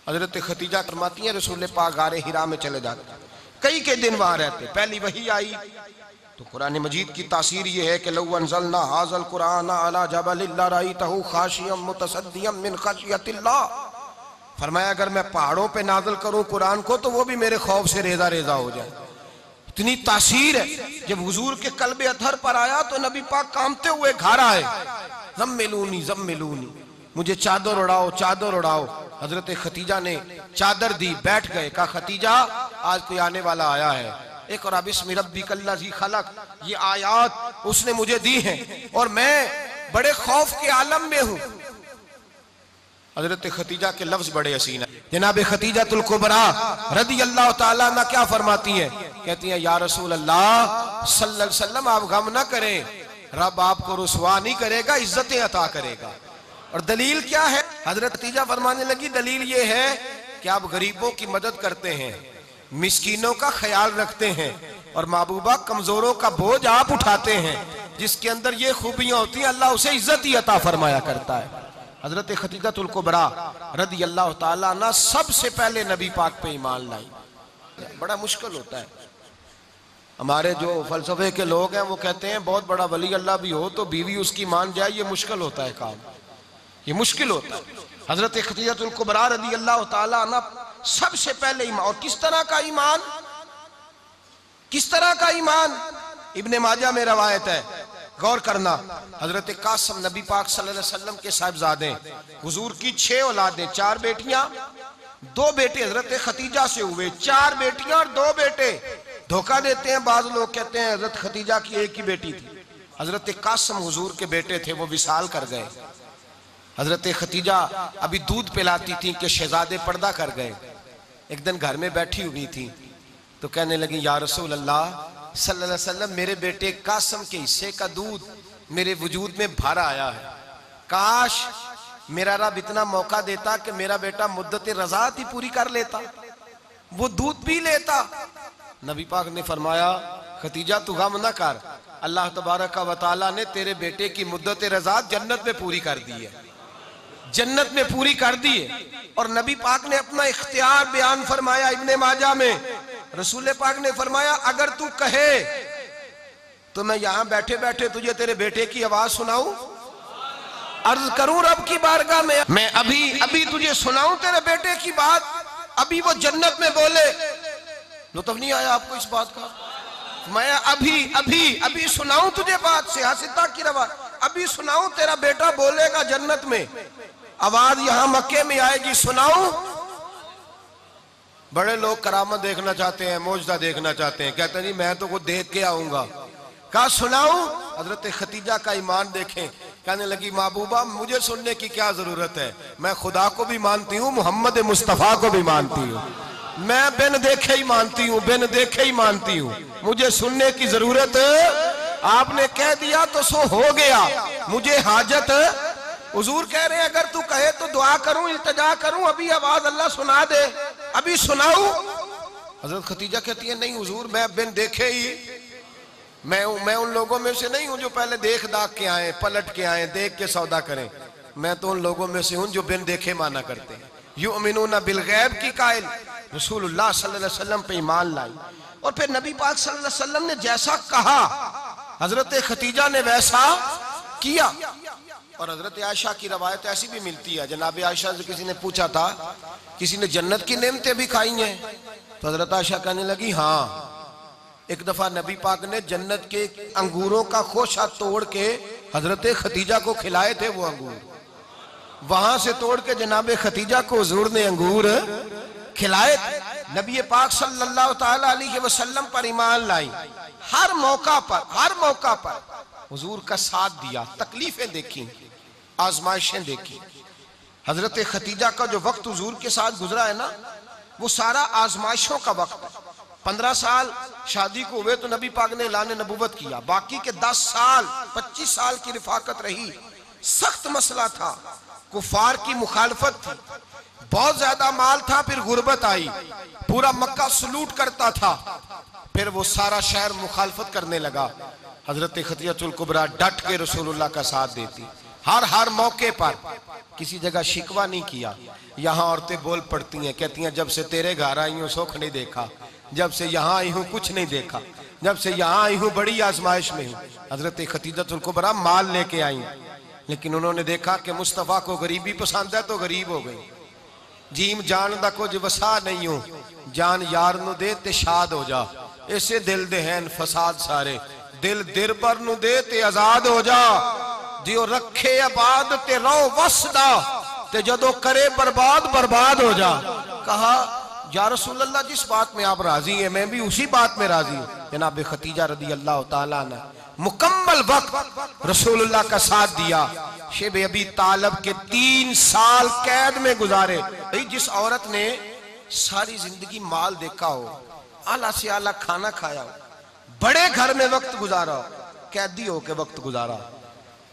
हजरत खतीजा फरमाती हैं रसूल पाक गारे हिरा में चले जाते, कई के दिन वहां रहते। पहली वही आई तो कुरान मजीद की तासीर ये है कि लौ अनज़लना हाज़ल कुरान अला जबलिन लरअयतहु खाशियम मुतसद्दियम मिन खशियतिल्लाह। फरमाया अगर मैं पहाड़ों पे नाज़िल करूं कुरान को तो वो भी मेरे खौफ से रेजा रेजा हो जाए, इतनी तासीर है। जब हुजूर के कल्बे अथर पर आया तो नबी पाक कांपते हुए घर आए, ज़म्मिलूनी ज़म्मिलूनी, मुझे चादर उड़ाओ चादर उड़ाओ। हजरत खतीजा ने चादर दी, बैठ गए, कहा खतीजा आज कोई आने वाला आया है, एक और बिस्मि रब्बिकल्लज़ी खलक, ये आयात उसने मुझे दी हैं और मैं बड़े खौफ के आलम में हूं। हजरत खतीजा के लफ्ज बड़े हसीन है। जनाब खतीजातुल कुबरा रदी अल्लाह ताला अन्हा क्या फरमाती हैं, कहती हैं या रसूल अल्लाह सल्लल्लाहु अलैहि वसल्लम आप गम ना करें, रब आपको रुसवा नहीं करेगा, इज्जतें अता करेगा। और दलील क्या है? हजरत खतीजा फरमाने लगी दलील ये है कि आप गरीबों की मदद करते हैं, मिस्कीनों का ख्याल रखते हैं, और महबूबा कमजोरों का बोझ आप उठाते हैं, जिसके अंदर ये खूबियां होती हैं अल्लाह उसे इज्जत ही अता फरमाया करता है। हजरत खतीजातुल कुबरा रदी अल्लाह ताला अन्हा सबसे पहले नबी पाक पे ईमान लाई। बड़ा मुश्किल होता है, हमारे जो फलसफे के लोग हैं वो कहते हैं बहुत बड़ा वली अल्लाह भी हो तो बीवी उसकी मान जाए, ये मुश्किल होता है काम, ये मुश्किल होता है। हजरत खतीजातुल कुबरा रदी अल्लाह ताला अन्हा सबसे पहले ईमान, और किस तरह का ईमान, किस तरह का ईमान? इब्ने माजा में रवायत है, गौर करना। हजरत कासिम नबी पाक सल्लल्लाहु अलैहि वसल्लम के साहिबजादे, हुजूर की 6 औलादें, 4 बेटियां 2 बेटे हजरत खतीजा से हुए, 4 बेटियां और 2 बेटे। धोखा देते हैं बाज लोग, कहते हैं हजरत खतीजा की एक ही बेटी थी। हजरत कासिम हुजूर के बेटे थे, वो विसाल कर गए। हजरत खतीजा अभी दूध पिलाती थी कि शहजादे पर्दा कर गए। एक दिन घर में बैठी हुई थी तो कहने लगी या रसूल अल्लाह सल्लल्लाहु अलैहि वसल्लम मेरे बेटे कासिम के हिस्से का दूध मेरे वजूद में भर आया है, काश मेरा रब इतना मौका देता कि मेरा बेटा मुद्दत रज़ात ही पूरी कर लेता, वो दूध पी लेता। नबी पाक ने फरमाया खतीजा तू गम ना कर, अल्लाह तबारक व तआला ने तेरे बेटे की मुद्दत रज़ात जन्नत में पूरी कर दी है, जन्नत में पूरी कर दी है। और नबी पाक ने अपना इख्तियार बयान फरमाया इब्ने माजा में, रसूल पाक ने फरमाया अगर तू कहे तो मैं यहां बैठे बैठे तुझे तेरे बेटे की आवाज सुनाऊं, अर्ज करूं रब की बारगाह में, मैं अभी अभी तुझे सुनाऊं तेरे बेटे की बात, अभी वो जन्नत में बोले। लुत्फ नहीं आया आपको इस बात का? मैं अभी अभी अभी सुनाऊं तुझे बात, सियासता की रवा, अभी सुनाऊं तेरा बेटा बोलेगा जन्नत में, आवाज यहां मक्के में आएगी, सुनाऊं। बड़े लोग करामत देखना चाहते हैं, मौजदा देखना चाहते हैं, कहते हैं जी मैं तो वो देख के आऊंगा। कहा सुनाऊं? हजरत खतीजा का ईमान देखें, कहने लगी महबूबा मुझे सुनने की क्या जरूरत है, मैं खुदा को भी मानती हूँ, मोहम्मद मुस्तफा को भी मानती हूँ, मैं बिन देखे ही मानती हूँ, बिन देखे ही मानती हूँ, मुझे सुनने की जरूरत आपने कह दिया तो सो हो गया, मुझे हाजत। हुजूर कह रहे हैं अगर तू कहे तो दुआ करूं, इल्तिजा करूं, अभी आवाज अल्लाह सुना दे, अभी सुनाऊं। हजरत खतीजा कहती है नहीं हुजूर मैं बिन देखे ही, मैं उन लोगों में से नहीं हूं जो पहले देख दाख के आए, पलट के आए, देख के सौदा करें, मैं तो उन लोगों में से हूं जो बिन देखे माना करते हैं। युमिनूना बिल गैब की कायल रसूलुल्लाह सल्लल्लाहु अलैहि वसल्लम पे ईमान लाई। और फिर नबी पाक सल्लल्लाहु अलैहि वसल्लम ने जैसा कहा हजरत खतीजा ने वैसा किया। और हजरत आयशा की रवायत ऐसी भी मिलती है, जनाब आयशा से किसी ने पूछा था किसी ने जन्नत की नेमतें भी खाई हैं, तो हजरत आयशा कहने लगी हाँ, एक दफा नबी पाक ने जन्नत के अंगूरों का खोशा तोड़ के हजरत खतीजा को खिलाए थे वो अंगूर, वहां से तोड़ के जनाबे खतीजा को हुजूर ने अंगूर खिलाए थे। नबी पाक सल्लल्लाहु ताला अलैहि वसल्लम पर ईमान लाई, हर मौका पर हुजूर का साथ दिया, तकलीफें देखी, आजमाइशें देखी। हजरत खतीजा का जो वक्त हुजूर के साथ गुजरा है ना, वो सारा आजमाइशों का वक्त है। 15 साल शादी को हुए तो नबी पाक ने ऐलान नबूवत किया, बाकी के 10 साल 25 साल की रिफाकत रही। सख्त मसला था, कुफार की मुखालफत थी, बहुत ज्यादा माल था, फिर गुर्बत आई, पूरा मक्का सलूट करता था, फिर वो सारा शहर मुखालफत करने लगा। हजरत खतीजतुल कुबरा डट के रसूलुल्लाह का साथ देती, हर मौके पर, किसी जगह शिकवा नहीं किया। यहाँ औरतें बोल पड़ती हैं, कहती हैं जब से तेरे घर आई हूँ सुख नहीं देखा, जब से यहाँ आई हूँ कुछ नहीं देखा, जब से यहाँ आई हूँ बड़ी आजमाइश में हूँ। हजरत खतीजतुल कुबरा माल लेके आई, लेकिन उन्होंने देखा कि मुस्तफ़ा को गरीबी पसंद है तो गरीब हो गई। जीम जान दा कुछ वसा नहीं हो, जान यार नु दे ते शाद हो जा, ऐसे दिल दे हैं फसाद सारे, दिल दिरबर नु दे ते आजाद हो जा, जियो रखे आबाद ते रहो वसदा, ते जदों करे बर्बाद हो जा। कहा या रसूल अल्लाह, जिस बात में आप राजी हैं मैं भी उसी बात में राजी हूँ। जनाब खतीजा रदी अल्लाह ताला ने मुकम्मल वक्त रसूलुल्लाह का साथ दिया। शेब अबी तालब के 3 साल कैद में गुजारे। जिस औरत ने सारी जिंदगी माल देखा हो, आला से आला खाना खाया हो, बड़े घर में वक्त गुजारा हो, कैदी हो के वक्त गुजारा।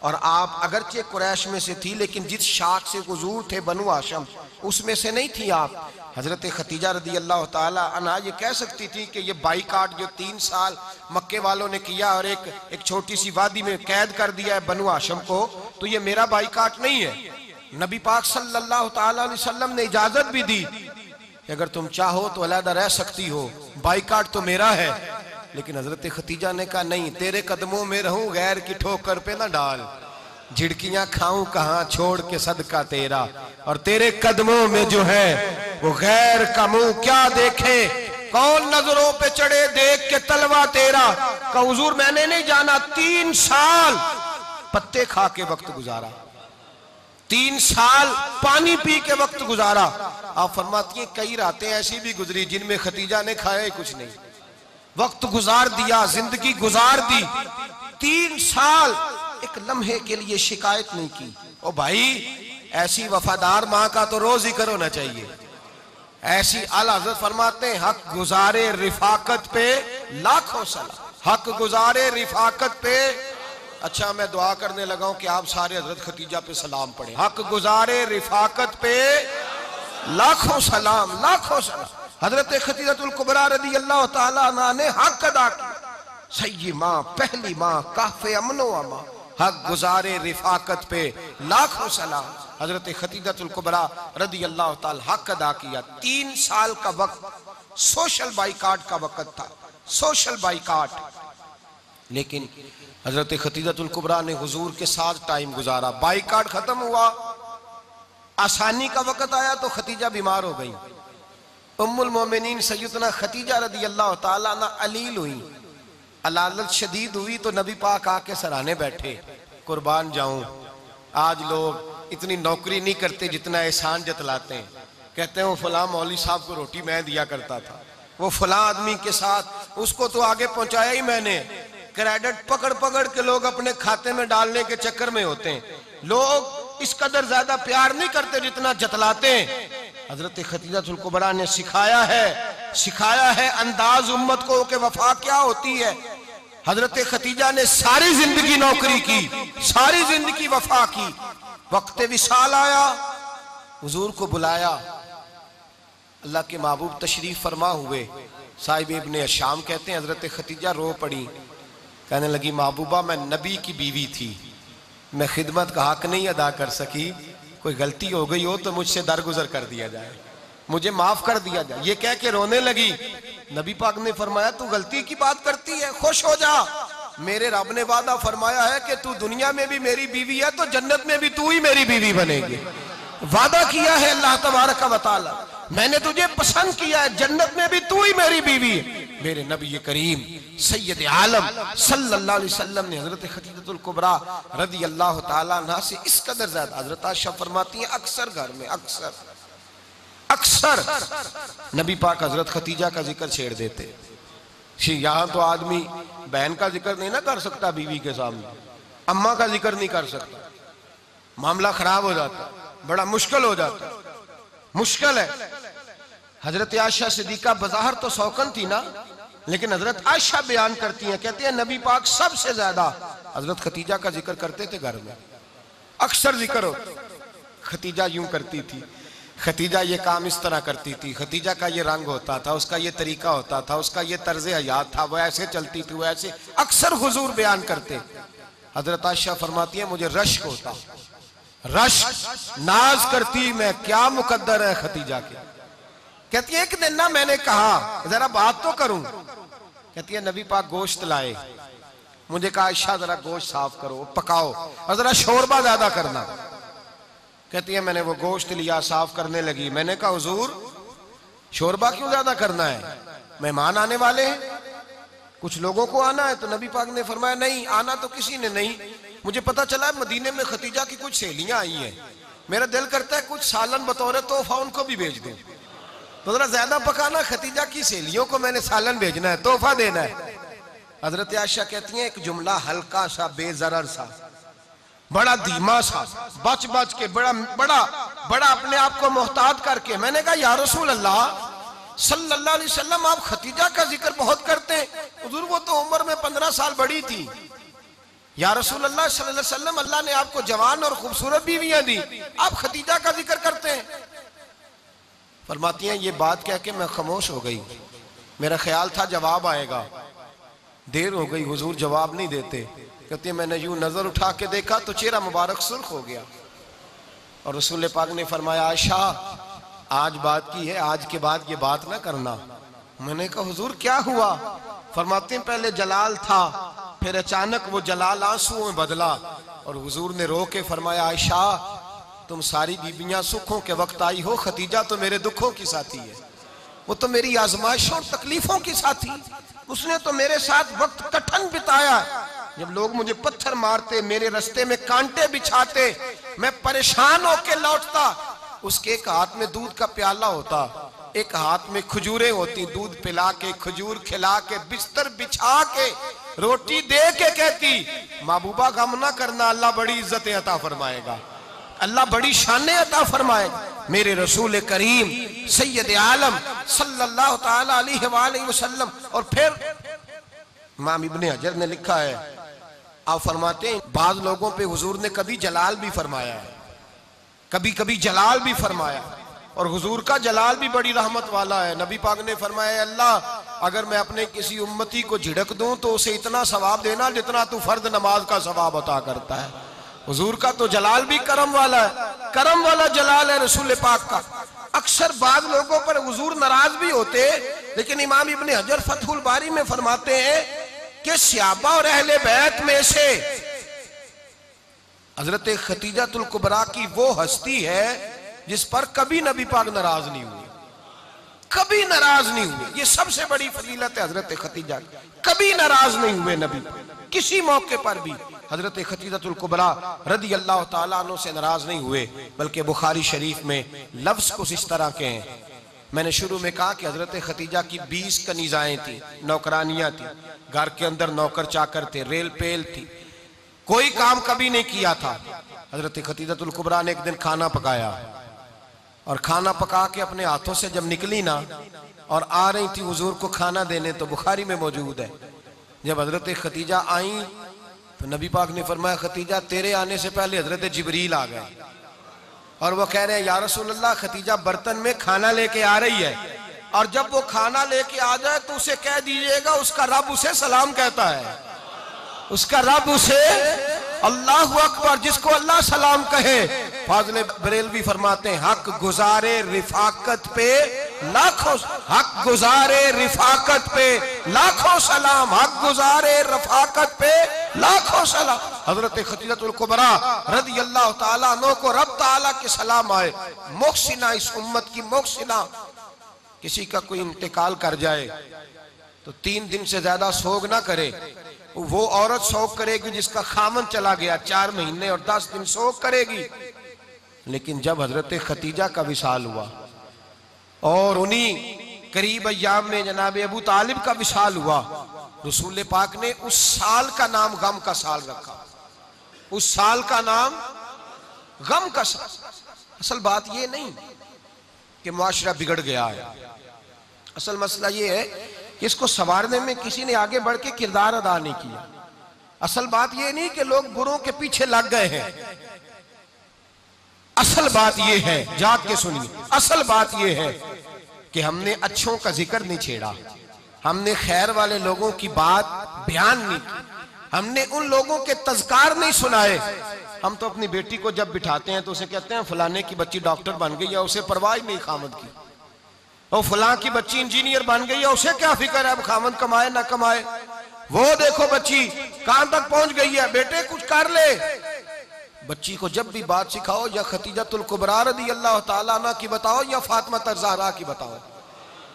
और आप अगरचे कुरैश में से थी, लेकिन जिस शाख से हुजूर थे बनु हाशम, उसमें से नहीं थी आप। हजरत खतीजा रदी अल्लाह ताला अन्हा ये कह सकती थी कि ये बाईकाट जो 3 साल मक्के वालों ने किया और एक छोटी सी वादी में कैद कर दिया है बनु हाशम को, तो ये मेरा बाईकाट नहीं है। नबी पाक सल्लल्लाहु ताला अलैहि वसल्लम ने इजाजत भी दी कि अगर तुम चाहो तो अलहदा रह सकती हो, बाईकाट तो मेरा है। लेकिन हजरत खतीजा ने कहा नहीं, तेरे कदमों में रहूं, गैर की ठोकर पे ना डाल, झिड़कियां खाऊं कहां छोड़ के सदका तेरा, और तेरे कदमों में जो है वो गैर का मुंह क्या देखे, कौन नजरों पे चढ़े देख के तलवा तेरा। का हुजूर मैंने नहीं जाना, 3 साल पत्ते खा के वक्त गुजारा, 3 साल पानी पी के वक्त गुजारा। आप फरमाती हैं कई रातें ऐसी भी गुजरी जिनमें खतीजा ने खाया ही कुछ नहीं, वक्त गुजार दिया, जिंदगी गुजार दी। 3 साल एक लम्हे के लिए शिकायत नहीं की। ओ भाई, ऐसी वफादार माँ का तो रोज जिक्र होना चाहिए। ऐसी आला हज़रत फरमाते हैं हक गुजारे रिफाकत पे लाखों सलाम, हक गुजारे रिफाकत पे। अच्छा, मैं दुआ करने लगा हूं कि आप सारे हजरत खतीजा पे सलाम पढ़ें। हक गुजारे रिफाकत पे लाखों सलाम, लाखों सलाम। हजरत खतीजतुल कुबरा रदी अल्लाह ताला अन्हा ने हक अदा किया। सही माँ, पहली माँ, काफे अमनो अमा, हक गुजारे रिफाकत पे लाखों सलाम। हजरत खतीजतुल कुबरा रदी अल्लाह ताला हक अदा किया। 3 साल का वक्त सोशल बाइकाट का वक्त था, सोशल बाइकाट। लेकिन हजरत खतीजतुल कुबरा ने हुजूर के साथ टाइम गुजारा। बाइकाट खत्म हुआ, आसानी का वक्त आया तो खतीजा बीमार हो गई। उम्मुल मोमिनीन सैयदना खतीजा रदी अल्लाह ताला अन्हा अलील हुई, अलालत शदीद हुई तो नबी पाक आके सराहने बैठे। कुर्बान जाऊं, आज लोग इतनी नौकरी नहीं करते जितना एहसान जतलाते हैं। कहते हैं वो फलां मौलवी साहब को रोटी मैं दिया करता था, वो फलां आदमी के साथ उसको तो आगे पहुंचाया ही मैंने। क्रेडिट पकड़ पकड़ के लोग अपने खाते में डालने के चक्कर में होते हैं। लोग इस कदर ज्यादा प्यार नहीं करते जितना जतलाते हैं। हजरत खतीजतुल कुबरा ने सिखाया है अंदाज उम्मत को कि वफा क्या होती है। हजरत खतीजा ने सारी जिंदगी नौकरी की, सारी जिंदगी वफा की। वक्त विसाल आया, हुजूर को बुलाया, अल्लाह के महबूब तशरीफ फरमा हुए। साहिब इब्ने अशाम कहते हैं हजरत खतीजा रो पड़ी, कहने लगी महबूबा मैं नबी की बीवी थी, मैं खिदमत का हक नहीं अदा कर सकी, कोई गलती हो गई हो तो मुझसे दरगुजर कर दिया जाए, मुझे माफ कर दिया जाए। ये कह के रोने लगी। नबी पाक ने फरमाया तू गलती की बात करती है, खुश हो जा, मेरे रब ने वादा फरमाया है कि तू दुनिया में भी मेरी बीवी है तो जन्नत में भी तू ही मेरी बीवी बनेगी। वादा किया है अल्लाह तबारक व तआला, मैंने तुझे पसंद किया है, जन्नत में भी तू ही मेरी बीवी है। मेरे नबी करीम सैयद आलम सल्लल्लाहु अलैहि वसल्लम ने हजरत खदीजतुल कुबरा रदी अल्लाह ताला अन्हा से इस कदर ज्यादा, हजरत आयशा फरमाती हैं अक्सर घर में अक्सर नबी पाक हजरत खतीजा का जिक्र छेड़ देते। यहाँ तो आदमी बहन का जिक्र नहीं ना कर सकता, बीवी के सामने अम्मा का जिक्र नहीं कर सकता, मामला खराब हो जाता, बड़ा मुश्किल हो जाता, मुश्किल है। हजरत आयशा सिद्दीका बज़ाहिर तो सौकन थी ना, लेकिन हजरत आयशा बयान करती हैं, कहती है नबी पाक सबसे ज्यादा हजरत खतीजा का जिक्र करते थे घर में, अक्सर जिक्र हो। खतीजा यूं करती थी, खतीजा ये काम इस तरह करती थी, खतीजा का ये रंग होता था, उसका ये तरीका होता था, उसका ये तर्ज हयात था, वो ऐसे चलती थी, वो ऐसे, अक्सर हुजूर बयान करते। हजरत आयशा फरमाती है मुझे रश्क होता, रश्क, नाज करती मैं, क्या मुकद्दर है खतीजा के। कहती है एक दिन ना मैंने कहा जरा बात तो करूं, कहती है नबी पाक गोश्त लाए, मुझे कहा आयशा जरा गोश्त साफ करो, पकाओ और जरा शोरबा ज्यादा करना। कहती है मैंने वो गोश्त लिया, साफ करने लगी, मैंने कहा हुजूर शोरबा क्यों ज्यादा करना है, मेहमान आने वाले हैं, कुछ लोगों को आना है। तो नबी पाक ने फरमाया नहीं, आना तो किसी ने नहीं, मुझे पता चला है मदीने में खतीजा की कुछ सहेलियां आई हैं, मेरा दिल करता है कुछ सालन बतौर तोहफा उनको भी भेज दूं, तो जरा ज्यादा पकाना, खतीजा की सहेलियों को मैंने सालन भेजना है, तोहफा देना है। हजरत आयशा कहती हैं एक जुमला हल्का सा, बेजरर सा, बड़ा धीमा सा, बच बच के, बड़ा बड़ा बड़ा अपने आप को मोहतात करके, मैंने कहा या रसूल अल्लाह सल्लल्लाहु अलैहि वसल्लम आप खतीजा का जिक्र बहुत करते हैं, हुजूर वो तो उम्र में 15 साल बड़ी थी। या रसूल अल्लाह सल्लल्लाहु अलैहि वसल्लम अल्लाह ने आपको जवान और खूबसूरत बीवियां दी, आप खतीजा का जिक्र करते हैं। फरमाती हैं ये बात कह के मैं खामोश हो गई, मेरा ख्याल था जवाब आएगा, देर हो गई, हुजूर जवाब नहीं देते। कहती है मैंने यूं नजर उठा के देखा तो चेहरा मुबारक सुर्ख हो गया, और रसूल पाक ने फरमाया आयशा आज बात की है, आज के बाद ये बात ना करना। मैंने कहा हुजूर क्या हुआ? फरमाते हैं पहले जलाल था, फिर अचानक वो जलाल आंसुओं में बदला, और हुजूर ने रो के फरमाया आयशा तुम सारी बीबियां सुखों के वक्त आई हो, खतीजा तो मेरे दुखों की साथी है, वो तो मेरी आजमाइशों और तकलीफों की साथी, उसने तो मेरे साथ वक्त कठिन बिताया, जब लोग मुझे पत्थर मारते, मेरे रास्ते में कांटे बिछाते, मैं परेशान होके लौटता, उसके एक हाथ में दूध का प्याला होता, एक हाथ में खजूरें होती, दूध पिला के, खजूर खिला के, बिस्तर बिछा के, रोटी दे के कहती महबूबा गम ना करना, अल्लाह बड़ी इज्जतें अता फरमाएगा, अल्लाह बड़ी शानें अता फरमाएगा। मेरे रसूल करीम सैयद आलम सल्लल्लाहु ताला अलैहि वसल्लम। और फिर इमाम इब्ने हजर ने लिखा है, आप फरमाते हैं बाज लोगों पे हुजूर ने कभी जलाल भी फरमाया है, कभी कभी जलाल भी फरमाया, और हुजूर का जलाल भी बड़ी रहमत वाला है। नबी पाक ने फरमाया अल्लाह अगर मैं अपने किसी उम्मती को झिड़क दूं तो उसे इतना सवाब देना जितना तू फर्द नमाज का सवाब अता करता है। हुजूर का तो जलाल भी करम वाला है, करम वाला जलाल है रसूल पाक का। अक्सर बाद लोगों पर हुजूर नाराज भी होते, लेकिन इमाम इब्ने हजर फतहुल बारी में फरमाते हैं कि सहाबा और अहले बैत में से हजरत खतीजातुल कुबरा की वो हस्ती है जिस पर कभी नबी पाक नाराज नहीं हुए, कभी नाराज नहीं हुए। ये सबसे बड़ी फजीलत है हजरत खतीजा, कभी नाराज नहीं हुए नबी, किसी मौके पर भी हजरत खतीजातुल कुबरा रदी अल्लाह ताला अन्हु से नाराज नहीं हुए। बल्कि बुखारी शरीफ में लफ्ज कुछ इस तरह के हैं, मैंने शुरू में कहा कि हजरत खतीजा की 20 कनीजाएं थी, नौकरानियां थी, घर के अंदर नौकर चाकर थे, रेल पेल थी, कोई काम कभी नहीं किया था। हजरत खतीजातुल कुबरा ने एक दिन खाना पकाया, और खाना पका के अपने हाथों से जब निकली ना और आ रही थी हुजूर को खाना देने, तो बुखारी में मौजूद है जब हजरत खतीजा आई तो नबी पाक ने फरमाया खतीजा तेरे आने से पहले हजरत जिब्रील आ गए, और वो कह रहे हैं या रसूल अल्लाह खतीजा बर्तन में खाना लेके आ रही है, और जब वो खाना लेके आ जाए तो उसे कह दीजिएगा उसका रब उसे सलाम कहता है, उसका रब उसे अल्लाहु अकबर, जिसको अल्लाह सलाम कहे। फाज़िल बरेलवी फरमाते हैं हक गुजारे रिफाकत पे लाखों, हक गुजारे रिफाकत पे लाखों सलाम, हक गुजारे रफाकत पे लाखों सलाम। हजरत खतीजातुल कुबरा रदी अल्लाह ताला अन्हु को रब ताला के सलाम आए। मोहसिना, इस उम्मत की मोहसिना, किसी का कोई इंतकाल कर जाए तो 3 दिन से ज्यादा सोग ना करे। वो औरत सोग करेगी जिसका खामन चला गया, 4 महीने और 10 दिन सोग करेगी। लेकिन जब हजरत खतीजा का विसाल हुआ और उन्हीं करीब अय्याम में जनाब अबू तालिब का विसाल हुआ, रसूल पाक ने उस साल का नाम गम का साल रखा। उस साल का नाम गम का साल। असल बात यह नहीं कि मुआशरा बिगड़ गया है, असल मसला यह है कि इसको संवारने में किसी ने आगे बढ़ के किरदार अदा नहीं किया। असल बात यह नहीं कि लोग बुरों के पीछे लग गए हैं। असल बात यह है, जाग के सुनिए, असल बात यह है कि हमने अच्छों का जिक्र नहीं छेड़ा, हमने खैर वाले लोगों की बात बयान नहीं की, हमने उन लोगों के तज़कार नहीं सुनाए। हम तो अपनी बेटी को जब बिठाते हैं तो उसे कहते हैं फलाने की बच्ची डॉक्टर बन गई है, उसे परवाह नहीं खामद की। और फलां की बच्ची इंजीनियर बन गई है, उसे क्या फिक्र है अब खामद कमाए ना कमाए। वो देखो बच्ची कहां तक पहुंच गई है, बेटे कुछ कर ले। बच्ची को जब भी बात सिखाओ या खतीजतुल कुबरा रज़ी अल्लाह ताला अन्हा की बताओ या फातिमा ज़हरा की बताओ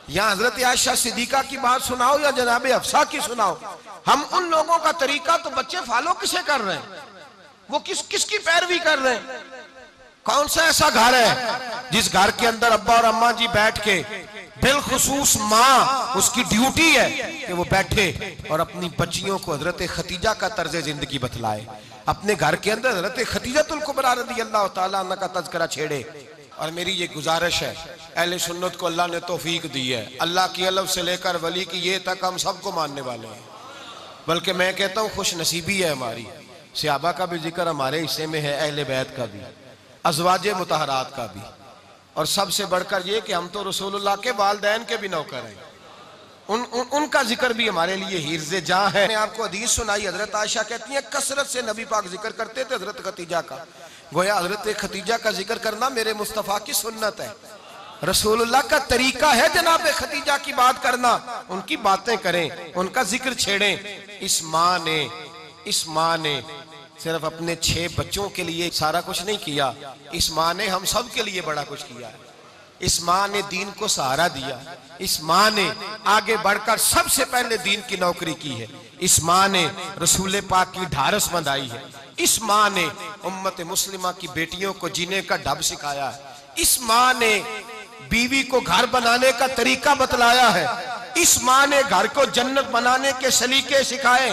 या हजरत आयशा सिद्दीका की बात सुनाओ या जनाब हफ्सा की सुनाओ। हम उन लोगों का तरीका तो बच्चे फॉलो किसे कर रहे हैं, वो किसकी पैरवी कर रहे हैं। कौन सा ऐसा घर है जिस घर के अंदर अब्बा और अम्मा जी बैठ के, बिलखुसूस माँ उसकी ड्यूटी है कि वो बैठे और अपनी बच्चियों को हजरत खतीजा का तर्ज जिंदगी बतलाए, अपने घर के अंदर हजरत खतीजतुल कुबरा रज़ी अल्लाह ताला अन्हा का तज़किरा छेड़े। और मेरी ये गुजारिश है, अहले सुन्नत को अल्लाह ने तौफीक दी है, अल्लाह की अलव से लेकर वली की ये तक हम सबको मानने वाले हैं। बल्कि मैं कहता हूँ खुश नसीबी है हमारी, सहाबा का भी जिक्र हमारे हिस्से में है, अहले बैत का भी, अज़वाजे मुतहरात का भी, और सबसे बढ़कर ये कि हम तो रसूलुल्लाह के वालिदैन के भी नौकर हैं, उनका जिक्र भी हमारे लिए हिर्ज़े जां है। मैंने आपको हदीस सुनाई, हजरत आयशा कहती हैं कसरत से नबी पाक जिक्र करते थे हजरत खतीजा का। गोया हजरत खतीजा का जिक्र करना मेरे मुस्तफ़ा की सुन्नत है, रसूलुल्लाह का तरीका है जनाब खतीजा की बात करना, उनकी बातें करें, उनका जिक्र छेड़ें। इस माँ ने सिर्फ अपने 6 बच्चों के लिए सारा कुछ नहीं किया, इस माँ ने हम सब के लिए बड़ा कुछ किया है। इस माँ ने दीन को सहारा दिया, इस माँ ने आगे बढ़कर सबसे पहले दीन की नौकरी की है, इस माँ ने रसूल पाक की ढारस बंधाई है, इस माँ ने उम्मत मुस्लिमा की बेटियों को जीने का ढब सिखाया है, इस माँ ने बीवी को घर बनाने का तरीका बतलाया है, इस माँ ने घर को जन्नत बनाने के सलीके सिखाए,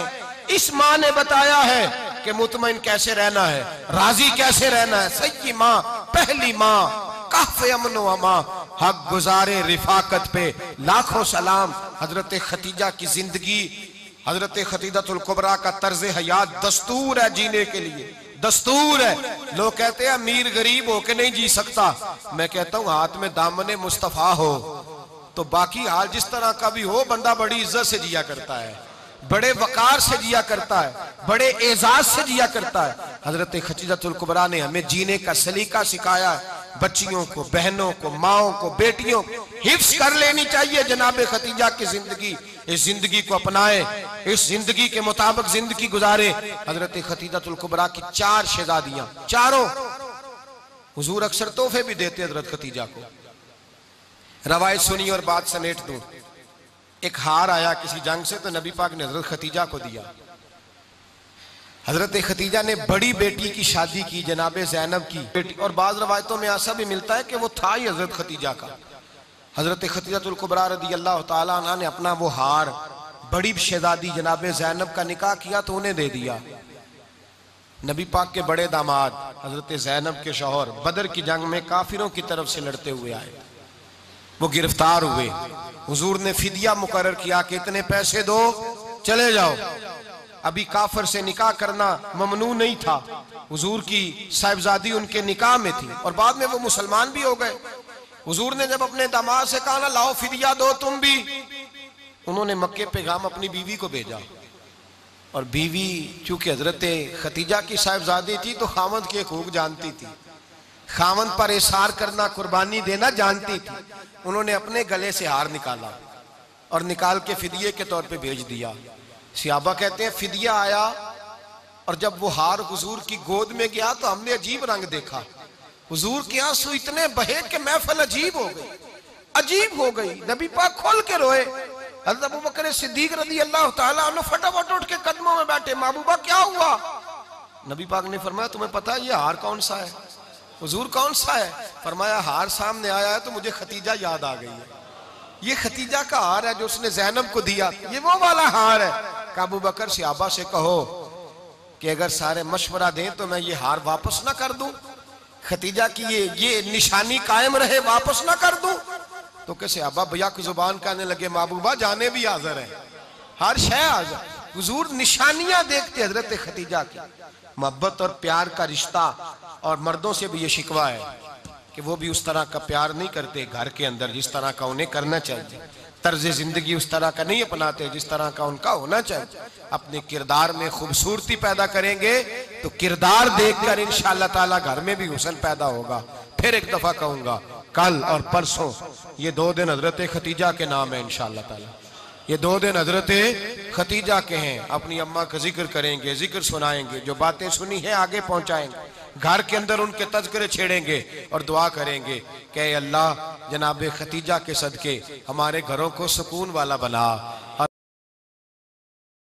इस माँ ने बताया है कि मुतमईन कैसे रहना है, राजी कैसे रहना है। सच्ची माँ, पहली माँ, काफ़े अमन व अमा, हक गुजारे रिफाकत पे लाखों सलाम। हजरत खतीजा की जिंदगी, हजरत खतीजतुल कुबरा का तर्ज हयात दस्तूर है जीने के लिए, दस्तूर है। लोग कहते हैं अमीर गरीब होके नहीं जी सकता, मैं कहता हूँ हाथ में दामने मुस्तफा हो तो बाकी हाल जिस तरह का भी हो, बंदा बड़ी इज्जत से जिया करता है, बड़े वकार से जिया करता है, बड़े एजाज से जिया करता है। हजरत खतीजतुल कुबरा ने हमें जीने का सलीका सिखाया है। बच्चियों को, बहनों को, माओं को, बेटियों को हिफ्स कर लेनी चाहिए जनाब खतीजा की जिंदगी। इस जिंदगी को अपनाए, इस जिंदगी के मुताबिक जिंदगी गुजारे। हजरत खतीजतुल कुबरा की 4 शहजादियां, चारों हुजूर अक्सर तोहफे भी देते हजरत खतीजा को। रवायत सुनी और बात समेट दूं। एक हार आया किसी जंग से तो नबी पाक ने हजरत खतीजा को दिया। हजरत खतीजा ने बड़ी बेटी की शादी की, जनाब ज़ैनब की बेटी, और बाज़ रवायतों में ऐसा भी मिलता है कि वो था ही हजरत खतीजा का। हजरत खतीजतुल कुबरा रज़ी अल्लाह ताला अन्हा ने अपना वो हार बड़ी शहजादी जनाब ज़ैनब का निकाह किया तो उन्हें दे दिया। नबी पाक के बड़े दामाद हजरत ज़ैनब के शौहर बदर की जंग में काफिरों की तरफ से लड़ते हुए आए, वो गिरफ्तार हुए। हुजूर ने फिदिया मुकर्रर किया कि इतने पैसे दो चले जाओ। अभी काफिर से निकाह करना ममनू नहीं था, हुजूर की साहिबजादी उनके निकाह में थी और बाद में वो मुसलमान भी हो गए। हुजूर ने जब अपने दामाद से कहा ना लाओ फिदिया दो तुम भी, उन्होंने मक्के पैगाम अपनी बीवी को भेजा। और बीवी चूंकि हजरत खतीजा की साहिबजादी थी तो खामद के खूब जानती थी, खामद पर इसार करना, कुर्बानी देना जानती थी। उन्होंने अपने गले से हार निकाला और निकाल के फिदिये के तौर पे भेज दिया। सहाबा कहते हैं फिदिया आया और जब वो हार हुजूर की गोद में गया तो हमने अजीब रंग देखा। हुजूर के आंसू इतने बहे कि महफिल अजीब हो गई, अजीब हो गई। नबी पाक खोल के रोए, हज़रत अबू बकर सिद्दीक रज़ी अल्लाह ताला अन्हु फटाफट उठ के कदमों में बैठे, महबूबा क्या हुआ? नबी पाक ने फरमाया तुम्हें पता है ये हार कौन सा है? हुजूर कौन सा है? फरमाया हार सामने आया है तो मुझे खतीजा याद आ गई है। ये खतीजा का हार है जो उसने ज़ैनब को दिया, ये वो वाला हार है। अबू बकर सहाबा से कहो कि अगर सारे मशवरा दें तो मैं ये हार वापस ना कर दूं, खतीजा की ये निशानी कायम रहे, वापस ना कर दूं। तो कैसे अब्बा भैया की जुबान कहने लगे महबूबा जाने भी हाजिर है, हर शय हाजिर। हुजूर निशानियां देखते हजरत खतीजा की, मोहब्बत और प्यार का रिश्ता। और मर्दों से भी ये शिकवा है कि वो भी उस तरह का प्यार नहीं करते घर के अंदर जिस तरह का उन्हें करना चाहिए, तर्ज जिंदगी उस तरह का नहीं अपनाते जिस तरह का उनका होना चाहिए। अपने किरदार में खूबसूरती पैदा करेंगे तो किरदार देखकर इंशाअल्लाह ताला घर में भी हुस्न पैदा होगा। फिर एक दफा कहूंगा, कल और परसों ये 2 दिन हजरत खतीजा के नाम है इंशाअल्लाह ताला। ये 2 दिन हजरत खतीजा के हैं। अपनी अम्मा का जिक्र करेंगे, जिक्र सुनाएंगे, जो बातें सुनी है आगे पहुंचाएंगे, घर के अंदर उनके तज़किरे छेड़ेंगे और दुआ करेंगे कि अल्लाह जनाब खतीजा के सदके हमारे घरों को सुकून वाला बना,